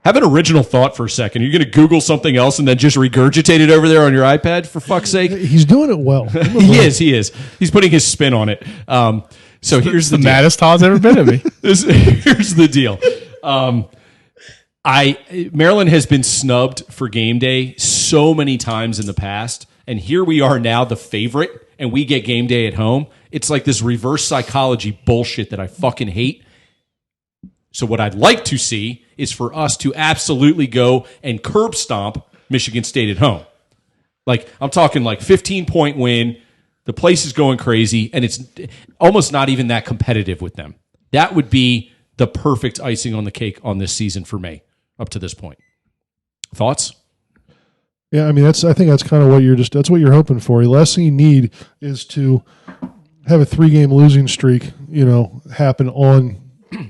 Have an original thought for a second. Are you going to Google something else and then just regurgitate it over there on your iPad, for fuck's sake? He's doing it well. He is. He's putting his spin on it. So here's the maddest Todd's ever been at me. Here's the deal. Maryland has been snubbed for Game Day so many times in the past, and here we are now, the favorite, and we get Game Day at home. It's like this reverse psychology bullshit that I fucking hate. So what I'd like to see is for us to absolutely go and curb stomp Michigan State at home. Like, I'm talking like 15-point win. The place is going crazy, and it's almost not even that competitive with them. That would be the perfect icing on the cake on this season for me up to this point. Thoughts? Yeah, I mean, I think that's kind of what that's what you're hoping for. The last thing you need is to have a 3-game losing streak, happen on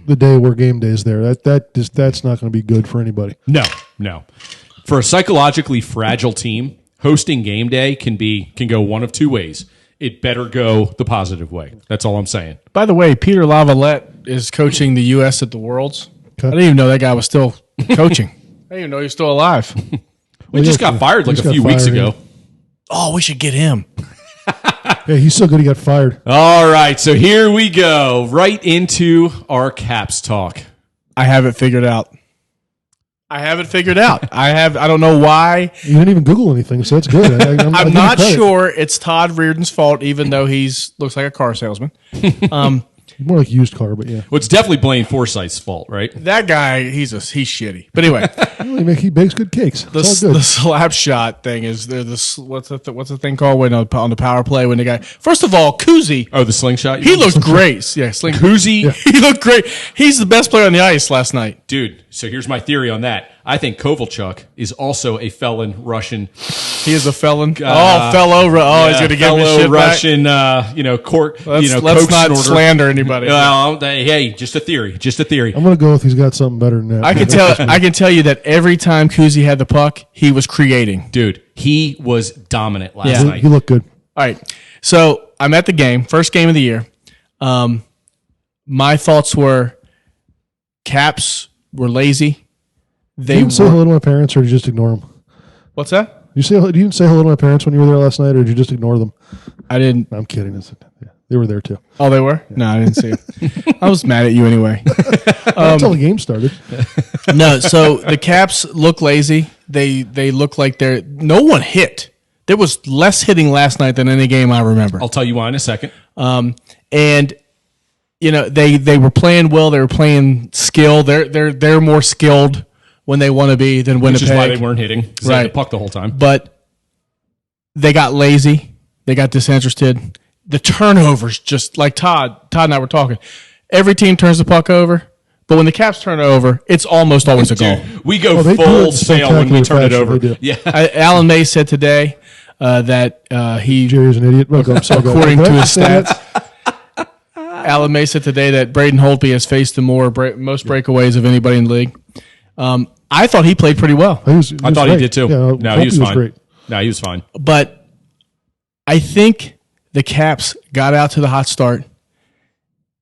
the day where Game Day is there. That's not going to be good for anybody. No. For a psychologically fragile team, hosting Game Day can go one of two ways. It better go the positive way. That's all I'm saying. By the way, Peter Lavalette is coaching the U.S. at the Worlds. Okay. I didn't even know that guy was still coaching. I didn't even know he was still alive. We just got fired like a few weeks ago. Oh, we should get him. Yeah, he's so good he got fired. All right, so here we go. Right into our Caps talk. I have it figured out. I have it figured out. I don't know why. You didn't even Google anything, so that's good. I'm not sure it's Todd Reardon's fault, even though looks like a car salesman. More like used car, but yeah. Well, it's definitely Blaine Forsythe's fault, right? That guy, he's shitty. But anyway, he bakes good cakes. The slap shot thing is what's the thing called when on the power play when the guy first of all Kuzi. Oh, the slingshot. He looked great. Yeah, Kuzi. Yeah. He looked great. He's the best player on the ice last night, dude. So here's my theory on that. I think Kovalchuk is also a felon Russian. He is a felon. He's going to get his shit Russian. back. Court. Let's not slander anybody. Hey, just a theory. I'm going to go with he's got something better than that. I can tell you that every time Kuzi had the puck, he was creating. Dude, he was dominant last night. He looked good. All right, so I'm at the game, first game of the year. My thoughts were, Caps were lazy. Did you say hello to my parents, or did you just ignore them? What's that? Did you say hello to my parents when you were there last night, or did you just ignore them? I didn't. I'm kidding. They were there too. Oh, they were? No, I didn't see it. I was mad at you anyway. Until the game started. No, so the Caps look lazy. They look like no one hit. There was less hitting last night than any game I remember. I'll tell you why in a second. And they were playing well. They were playing skill. They're more skilled when they want to be than Winnipeg. Which is why they weren't hitting. Because they had the puck the whole time. But they got lazy. They got disinterested. The turnovers, just like Todd and I were talking. Every team turns the puck over, but when the Caps turn it over, it's almost always a goal. We go full sail when we turn it over. Yeah. Alan May said today that Jerry's an idiot. According to his stats, Alan May said today that Braden Holtby has faced the most breakaways of anybody in the league. I thought he played pretty well. I thought he did too. Yeah, no, he was fine. Great. No, he was fine. But I think the Caps got out to the hot start.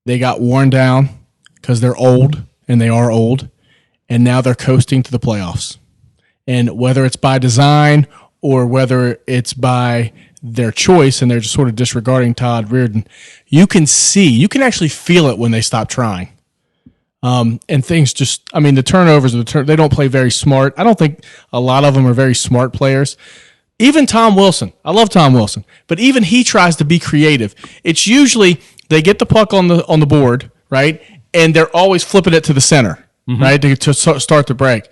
They got worn down because they're old, and they are old, and now they're coasting to the playoffs. And whether it's by design or whether it's by their choice and they're just sort of disregarding Todd Reardon, you can actually feel it when they stop trying. And things the turnovers, they don't play very smart. I don't think a lot of them are very smart players. Even Tom Wilson. I love Tom Wilson. But even he tries to be creative. It's usually they get the puck on the board, right? And they're always flipping it to the center, right, to start the break.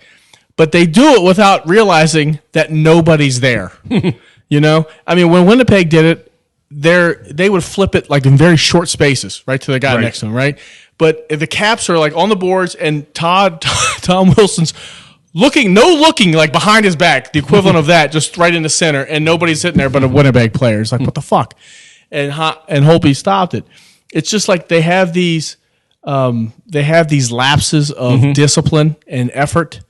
But they do it without realizing that nobody's there. When Winnipeg did it, they would flip it like in very short spaces, right, to the guy next to them, right? But if the Caps are like on the boards and Tom Wilson's looking like behind his back, the equivalent of that, just right in the center, and nobody's sitting there but a Winnipeg player. It's like, what the fuck? And Holtby stopped it. It's just like they have these lapses of discipline and effort.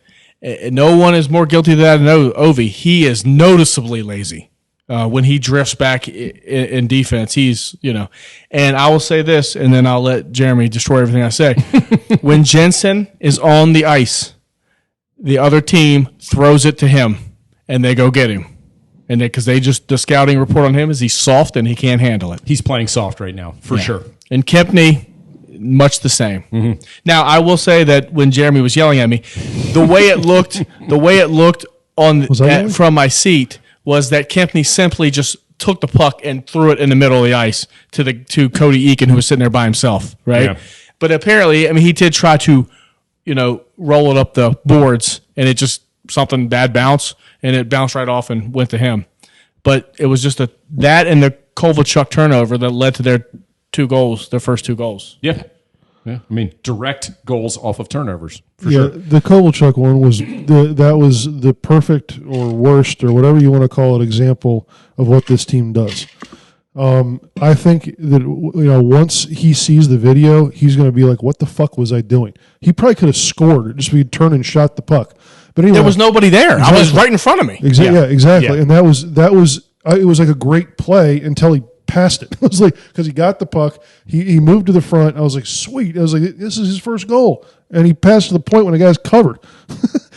No one is more guilty of that than Ovi. He is noticeably lazy when he drifts back in defense. He's, and I will say this, and then I'll let Jeremy destroy everything I say. When Jensen is on the ice, the other team throws it to him, and they go get him. And because the scouting report on him is he's soft and he can't handle it. He's playing soft right now, for sure. And Kempney, much the same. Now, I will say that when Jeremy was yelling at me, the way it looked from my seat was that Kempney simply just took the puck and threw it in the middle of the ice to Cody Eakin, who was sitting there by himself, right? Yeah. But apparently, he did try to, roll it up the boards, and it just something bad bounce, and it bounced right off and went to him. But it was just that and the Kovalchuk turnover that led to their first two goals. Yeah. Yeah. Direct goals off of turnovers. For sure. The Kovalchuk one was the perfect or worst or whatever you want to call it example of what this team does. I think that once he sees the video, he's going to be like, "What the fuck was I doing?" He probably could have scored just be turned and shot the puck. But anyway, there was nobody there. Exactly. I was right in front of me. Exactly. Yeah, exactly. Yeah. And that was it was like a great play until he passed it. I was like, because he got the puck, he moved to the front. I was like, sweet. I was like, this is his first goal, and he passed to the point when the guy's covered.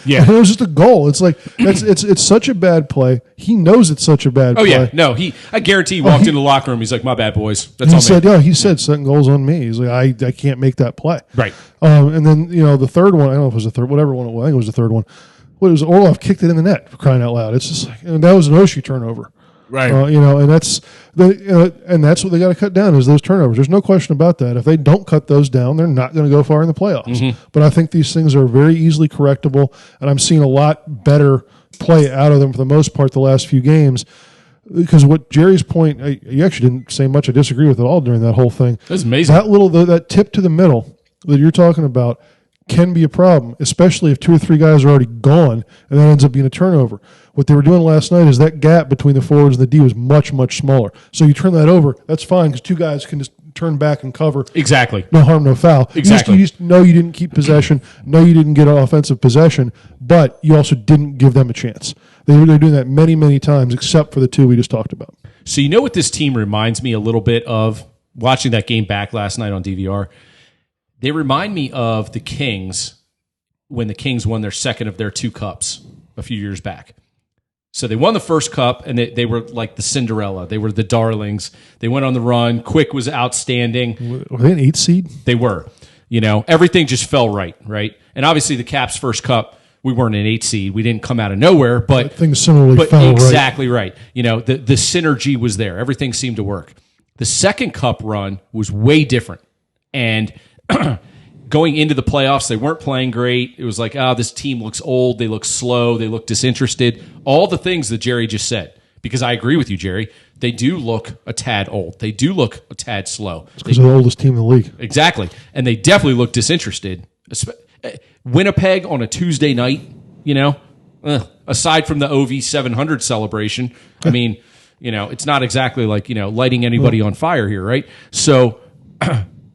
Yeah, and it was just a goal. It's like it's such a bad play. He knows it's such a bad play. Yeah, no, I guarantee he walked into the locker room. He's like, "My bad, boys." That's all. He said second goal's on me. He's like, I can't make that play. Right. And then the third one, I don't know if it was the third, whatever one it was. I think it was the third one. Well, it was Orlov kicked it in the net, for crying out loud. It's just like, and that was an Oshie turnover. Right. And that's and that's what they got to cut down is those turnovers. There's no question about that. If they don't cut those down, they're not going to go far in the playoffs. Mm-hmm. But I think these things are very easily correctable, and I'm seeing a lot better play out of them for the most part the last few games. Because what Jerry's point, you actually didn't say much I disagree with at all during that whole thing. That's amazing. That tip to the middle that you're talking about can be a problem, especially if 2 or 3 guys are already gone, and that ends up being a turnover. What they were doing last night is that gap between the forwards and the D was much, much smaller. So you turn that over, that's fine because 2 guys can just turn back and cover. Exactly. No harm, no foul. Exactly. You just know you didn't keep possession, know you didn't get an offensive possession, but you also didn't give them a chance. They're doing that many, many times, except for the 2 we just talked about. So you know what this team reminds me a little bit of? Watching that game back last night on DVR, they remind me of the Kings when the Kings won their second of their 2 cups a few years back. So they won the first cup, and they were like the Cinderella. They were the darlings. They went on the run. Quick was outstanding. Were they an 8 seed? They were. Everything just fell right? And obviously the Caps' first cup, we weren't an 8 seed. We didn't come out of nowhere, but things similarly fell exactly right. The synergy was there. Everything seemed to work. The second cup run was way different. And going into the playoffs, they weren't playing great. It was like, this team looks old. They look slow. They look disinterested. All the things that Jerry just said. Because I agree with you, Jerry. They do look a tad old. They do look a tad slow. It's because they're the oldest team in the league. Exactly. And they definitely look disinterested. Winnipeg on a Tuesday night, aside from the OV 700 celebration, I mean, it's not exactly like, lighting anybody on fire here, right? So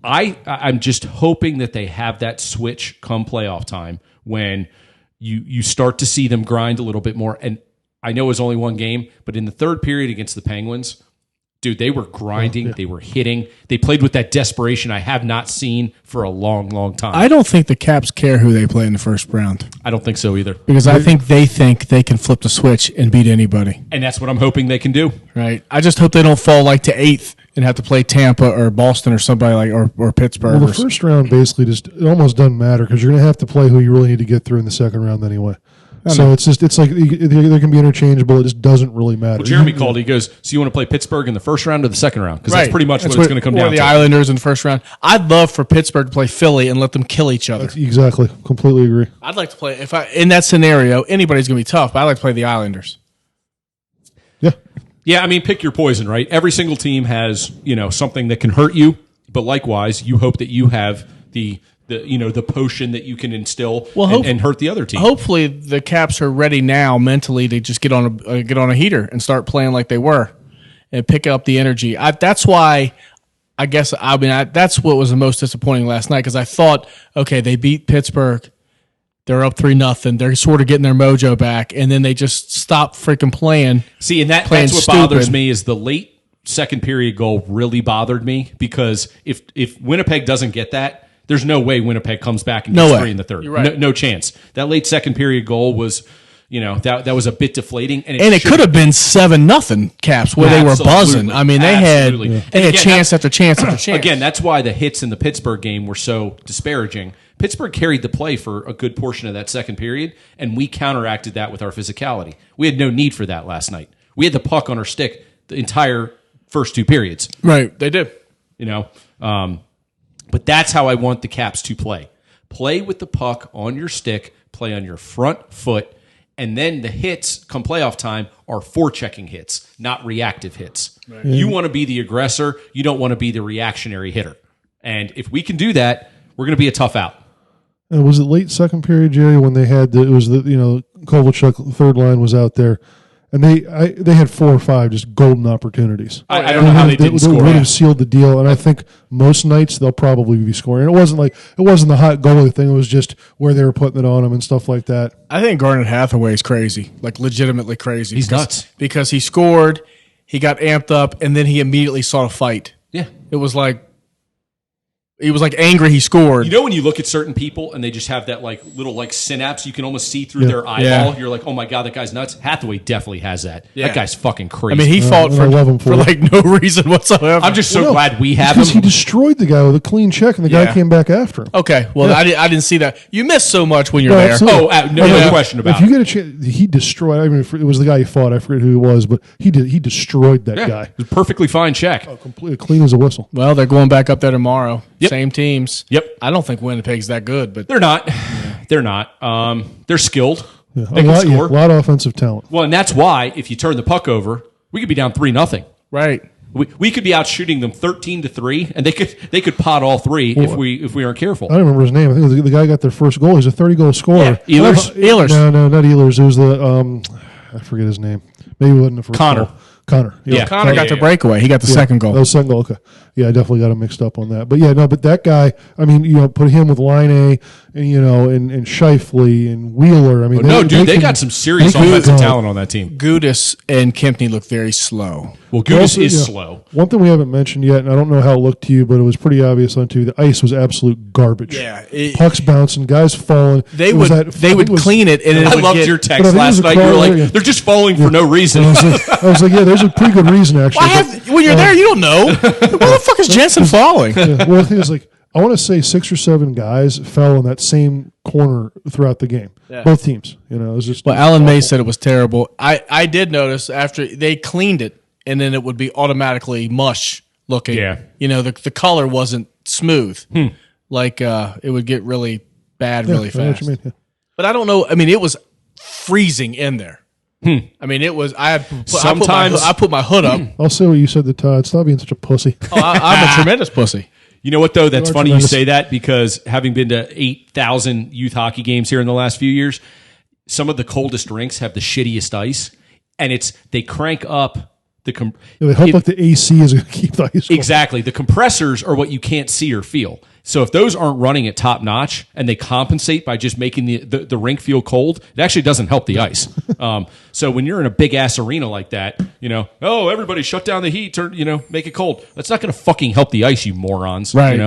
I'm just hoping that they have that switch come playoff time when you start to see them grind a little bit more. And I know it was only 1 game, but in the third period against the Penguins, dude, they were grinding. Yeah. They were hitting. They played with that desperation I have not seen for a long, long time. I don't think the Caps care who they play in the first round. I don't think so either. Because I think they can flip the switch and beat anybody. And that's what I'm hoping they can do. Right. I just hope they don't fall like to 8th and have to play Tampa or Boston or somebody like or Pittsburgh. Well, the first round basically it almost doesn't matter because you're going to have to play who you really need to get through in the second round anyway. So it's like they can be interchangeable. It just doesn't really matter. Well, Jeremy called. He goes, "So you want to play Pittsburgh in the first round or the second round? Because that's pretty much what it's going to come down to." Or the Islanders in the first round. I'd love for Pittsburgh to play Philly and let them kill each other. Exactly. Completely agree. I'd like to play in that scenario. Anybody's going to be tough, but I'd like to play the Islanders. Yeah. Yeah, I mean, pick your poison, right? Every single team has something that can hurt you, but likewise, you hope that you have the potion that you can instill and hurt the other team. Hopefully, the Caps are ready now mentally to just get on a heater and start playing like they were and pick up the energy. That's why that's what was the most disappointing last night because I thought, okay, they beat Pittsburgh, they're up 3-0, they're sort of getting their mojo back, and then they just stop freaking playing. See, and that's what bothers me is the late second period goal really bothered me because if Winnipeg doesn't get that. There's no way Winnipeg comes back and gets 3 in the third. You're right. No chance. That late second period goal was, that was a bit deflating. And it could have been 7-0 Caps where they were buzzing. I mean, they had chance after chance after chance. Again, that's why the hits in the Pittsburgh game were so disparaging. Pittsburgh carried the play for a good portion of that second period, and we counteracted that with our physicality. We had no need for that last night. We had the puck on our stick the entire first 2 periods. Right, they did. But that's how I want the Caps to play. Play with the puck on your stick, play on your front foot, and then the hits come playoff time are forechecking hits, not reactive hits. Right. You want to be the aggressor. You don't want to be the reactionary hitter. And if we can do that, we're going to be a tough out. Was it late second period, Jerry, when they had Kovalchuk, third line was out there, and they had 4 or 5 just golden opportunities. I don't know how they didn't score. They would have sealed the deal, and I think most nights they'll probably be scoring. It wasn't the hot goalie thing. It was just where they were putting it on them and stuff like that. I think Garnet Hathaway is crazy, like legitimately crazy. He's nuts because he scored. he got amped up, and then he immediately sought a fight. Yeah. It was like he was like angry he scored. You know when you look at certain people and they just have that like little like synapse, you can almost see through their eyeball. Yeah. You're like, oh my God, that guy's nuts. Hathaway definitely has that. Yeah. That guy's fucking I crazy. mean, he fought I love him for for it. like no reason whatsoever. I'm just so No, glad we have him. Because he destroyed the guy with a clean check, and the guy came back after him. okay. Well, I didn't see that. You miss so much when you're No, there. absolutely. No question about If you it. get a chance, he destroyed. I mean, it was the guy he fought. I forget who he was, but he destroyed that Yeah, guy. it was a perfectly fine check. Completely clean as a whistle. Well, they're going back up there tomorrow. Yep. Same teams. Yep. I don't think Winnipeg's that good, but They're not. They're not. They're skilled. Yeah, They can score. a lot of offensive talent. Well, and that's why if you turn the puck over, we could be down 3-0. right. We could be out shooting them 13-3, and they could pot all three if we aren't careful. I don't remember his name. I think the guy got their first goal. He's a 30-goal scorer. Yeah, Ehlers? No, not Ehlers. It was the I forget his name. Maybe it wasn't the first Connor. goal. Connor. Yeah. Connor got the yeah. breakaway. He got the second goal. That was second goal. Okay. Yeah, I definitely got him mixed up on that. But yeah, no, but that guy, I mean, put him with Line A and Scheifele and Wheeler. I mean, They got some serious they can offensive go. talent on that team. Gudis and Kempney look very slow. Well, Gudis Also, is yeah, slow. One thing we haven't mentioned yet, and I don't know how it looked to you, but it was pretty obvious on TV. The ice was absolute garbage. Yeah, Pucks bouncing, guys falling. They It was would that- I think it was- clean it, and it I would loved get, your But I text think it last was a night. You were call, like, yeah. they're just falling for no reason. I was like, yeah, there's a pretty good reason actually. When you're there, you don't know. Where the fuck is Jensen falling? Yeah, well, the thing is, like, I want to say 6 or 7 guys fell in that same corner throughout the game. Both teams. It was just. Well, Alan May said it was terrible. I did notice after they cleaned it, and then it would be automatically mush looking. Yeah. The color wasn't smooth. Like it would get really bad really I know what fast. you mean, yeah. But I don't know. I mean, it was freezing in there. I mean, it was. Sometimes- I put my hood up. I'll say what you said to Todd. Stop being such a pussy. I'm a tremendous pussy. You know what, though? That's You are funny tremendous. you say that because having been to 8,000 youth hockey games here in the last few years, some of the coldest rinks have the shittiest ice, and they crank up the They hope like the AC is going to keep the ice cold. exactly. The compressors are what you can't see or feel. So if those aren't running at top notch and they compensate by just making the rink feel cold, it actually doesn't help the ice. So when you're in a big ass arena like that, everybody shut down the heat, make it cold. That's not going to fucking help the ice, you morons. Right.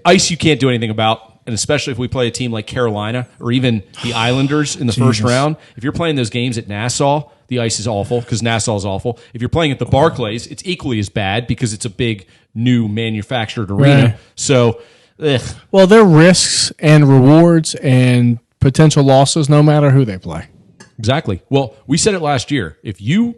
Ice you can't do anything about. And especially if we play a team like Carolina or even the Islanders in the first round, if you're playing those games at Nassau, the ice is awful because Nassau is awful. If you're playing at the Barclays, it's equally as bad because it's a big new manufactured arena. Right. So, Well, there are risks and rewards and potential losses no matter who they play. exactly. Well, we said it last year. If you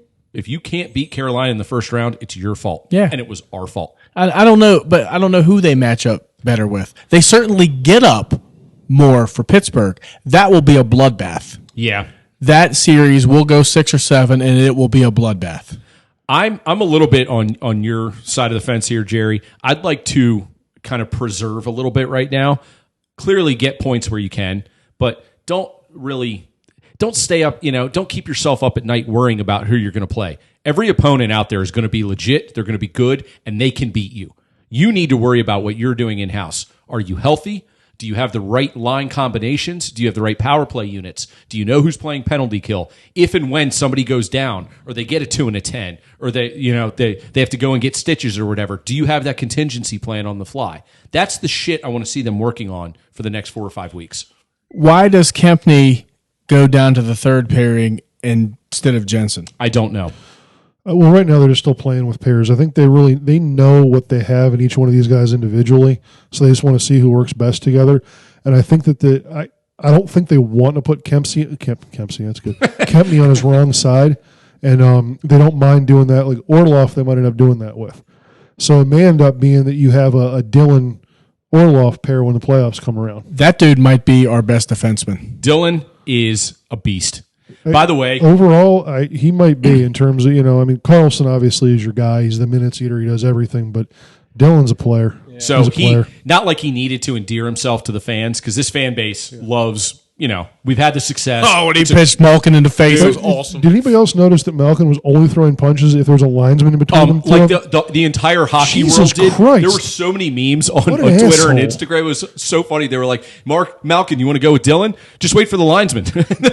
can't beat Carolina in the first round, it's your fault. Yeah. And it was our fault. I don't know, but I don't know who they match up better with. They certainly get up more for Pittsburgh. That will be a bloodbath. Yeah. That series will go 6 or 7, and it will be a bloodbath. I'm a little bit on your side of the fence here, Jerry. I'd like to kind of preserve a little bit right now. Clearly get points where you can, but don't stay up, don't keep yourself up at night worrying about who you're going to play. Every opponent out there is going to be legit, they're going to be good, and they can beat you. You need to worry about what you're doing in-house. Are you healthy? Do you have the right line combinations? Do you have the right power play units? Do you know who's playing penalty kill? If and when somebody goes down, or they get a 2 and a 10, or they have to go and get stitches or whatever, do you have that contingency plan on the fly? That's the shit I want to see them working on for the next 4 or 5 weeks. Why does Kempney go down to the third pairing instead of Jensen? I don't know. Well, right now they're just still playing with pairs. I think they know what they have in each one of these guys individually, so they just want to see who works best together. And I think that I don't think they want to put Kempsey, that's good, Kempney on his wrong side, and they don't mind doing that. Like Orloff, they might end up doing that with. So it may end up being that you have a Dylan Orloff pair when the playoffs come around. That dude might be our best defenseman. Dylan is a beast. By the way, Overall, he might be in terms of, Carlson obviously is your guy. He's the minutes eater. He does everything. But Dylan's a player. so He's a player. not like he needed to endear himself to the fans because this fan base loves we've had the success. Oh, when he pitched Malkin in the face, it was awesome. Did anybody else notice that Malkin was only throwing punches if there was a linesman in between them? Like the entire hockey Jesus world did. Christ. There were so many memes on What an Twitter asshole. and Instagram. It was so funny. They were like, Malkin, you want to go with Dylan? Just wait for the linesman.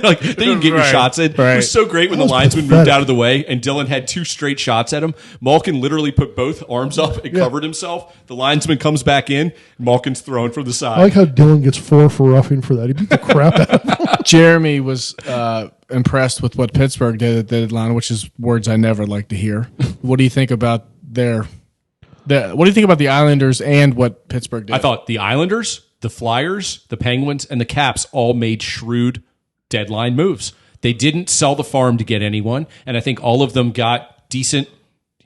Like, they didn't get your Right. shots in. Right. It was so great when the was linesman moved pathetic. out of the way and Dylan had 2 straight shots at him. Malkin literally put both arms up and covered himself. The linesman comes back in. Malkin's thrown from the side. I like how Dylan gets 4 for roughing for that. He beat the crap out of him. Jeremy was impressed with what Pittsburgh did at the deadline, which is words I never like to hear. What do you think about what do you think about the Islanders and what Pittsburgh did? I thought the Islanders, the Flyers, the Penguins, and the Caps all made shrewd deadline moves. They didn't sell the farm to get anyone, and I think all of them got decent,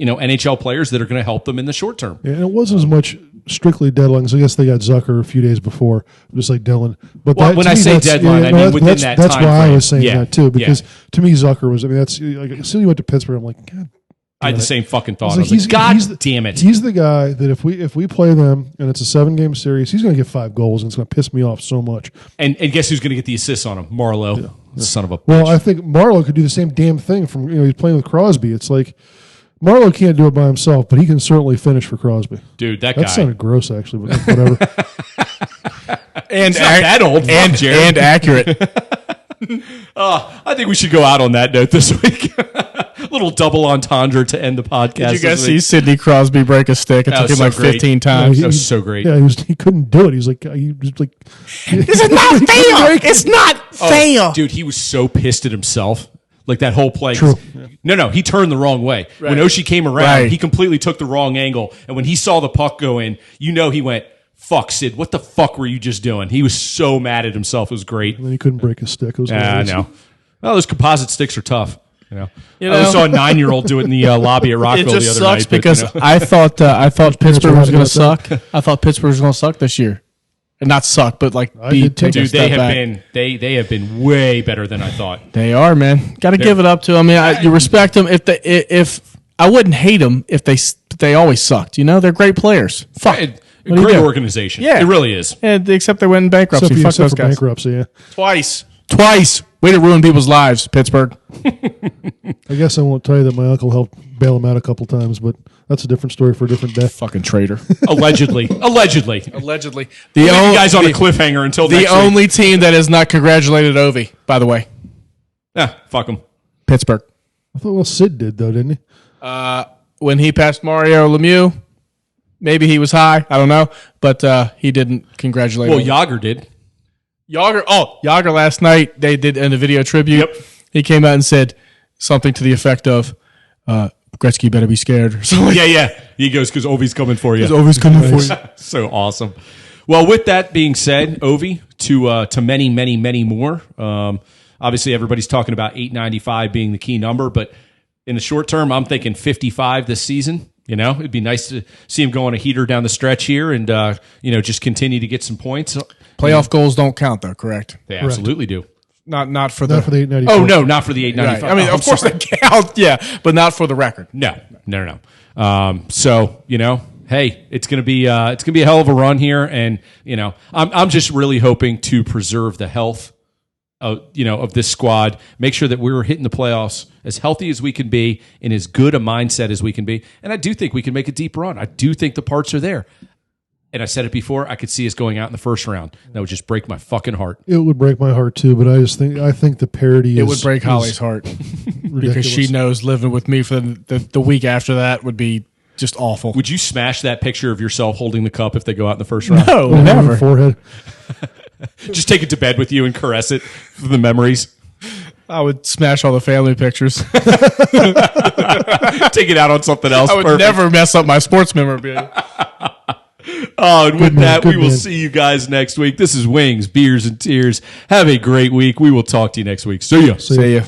NHL players that are going to help them in the short term. Yeah, and it wasn't as much strictly deadlines. I guess they got Zucker a few days before, just like Dylan. But Well, that, when to I me, say that's- deadline, I mean within that That's time why I frame. was saying Yeah. that too, because Yeah. to me, Zucker was. I mean, that's like as soon as he went to Pittsburgh, I'm like, God. I had the same fucking thought. I I was was like, like, God he's the- damn it. He's the guy that if we play them and it's a 7-game series, he's going to get 5 goals and it's going to piss me off so much. And guess who's going to get the assists on him? Marlowe. The son of a bitch. Well, I think Marlowe could do the same damn thing from he's playing with Crosby. It's like Marlowe can't do it by himself, but he can certainly finish for Crosby. Dude, that That guy. sounded gross, actually, but whatever. and not that old. Fuck, Jared. and accurate. I think we should go out on that note this week. Little double entendre to end the podcast. Did you guys this see week. Sidney Crosby break a stick? It That took was him like so great. 15 times. That was so great. Yeah, he couldn't do it. He's like, he was like, This is not fair. It's not fair. Dude, he was so pissed at himself. Like that whole play. True. No, he turned the wrong way. When Oshie came around, Right. he completely took the wrong angle. And when he saw the puck go in, he went, fuck, Sid, what the fuck were you just doing? He was so mad at himself. It was great. and then he couldn't break his stick. It was I hilarious. know. Well, those composite sticks are tough. I know? saw a 9-year-old do it in the lobby at It Rockville the just other sucks night. but, because I thought Pittsburgh right was going to about suck. I thought Pittsburgh was going to suck this year, and not suck, but like did too. take a dude, step they have back. been they have been way better than I thought. They are, man. Got to give it up to them. I mean, you respect them. If I wouldn't hate them if they always sucked. They're great players. Fuck. What do you Great do? organization. Yeah. It really is. And except they went in bankruptcy. Except, Fuck those for guys. bankruptcy, yeah. Twice. Way to ruin people's lives, Pittsburgh. I guess I won't tell you that my uncle helped bail him out a couple times, but that's a different story for a different day. Fucking traitor. Allegedly. Allegedly. Leave you guys on a cliffhanger until The next week. only team that has not congratulated Ovi, by the way. Fuck them. Pittsburgh. I thought, Sid did, though, didn't he? When he passed Mario Lemieux, maybe he was high. I don't know. But he didn't congratulate Well, him. Yager did. Yager last night, they did in a video tribute. Yep. He came out and said something to the effect of, Gretzky better be scared or something. Yeah. He goes, because Ovi's coming for you. Ovi's coming for you. So awesome. Well, with that being said, Ovi, to many, many, many more. Obviously, everybody's talking about 895 being the key number, but in the short term, I'm thinking 55 this season. It'd be nice to see him go on a heater down the stretch here and, just continue to get some points. Playoff goals don't count, though, correct? They absolutely do. Not for the... Not for the 895. Oh, no, not for the 895. Right. I mean, of course they count, yeah, but not for the record. No. So, hey, it's gonna be a hell of a run here, and I'm just really hoping to preserve the health of this squad. Make sure that we're hitting the playoffs as healthy as we can be, in as good a mindset as we can be, and I do think we can make a deep run. I do think the parts are there. And I said it before, I could see us going out in the first round. That would just break my fucking heart. It would break my heart, too, but I think the parity It would break Holly's heart because she knows living with me for the week after that would be just awful. Would you smash that picture of yourself holding the cup if they go out in the first round? No, Never. never. Forehead. Just take it to bed with you and caress it for the memories. I would smash all the family pictures. Take it out on something else. I would Perfect. never mess up my sports memorabilia. Oh, and with man, that, we good will man. see you guys next week. This is Wings, Beers, and Tears. Have a great week. We will talk to you next week. See ya. See ya.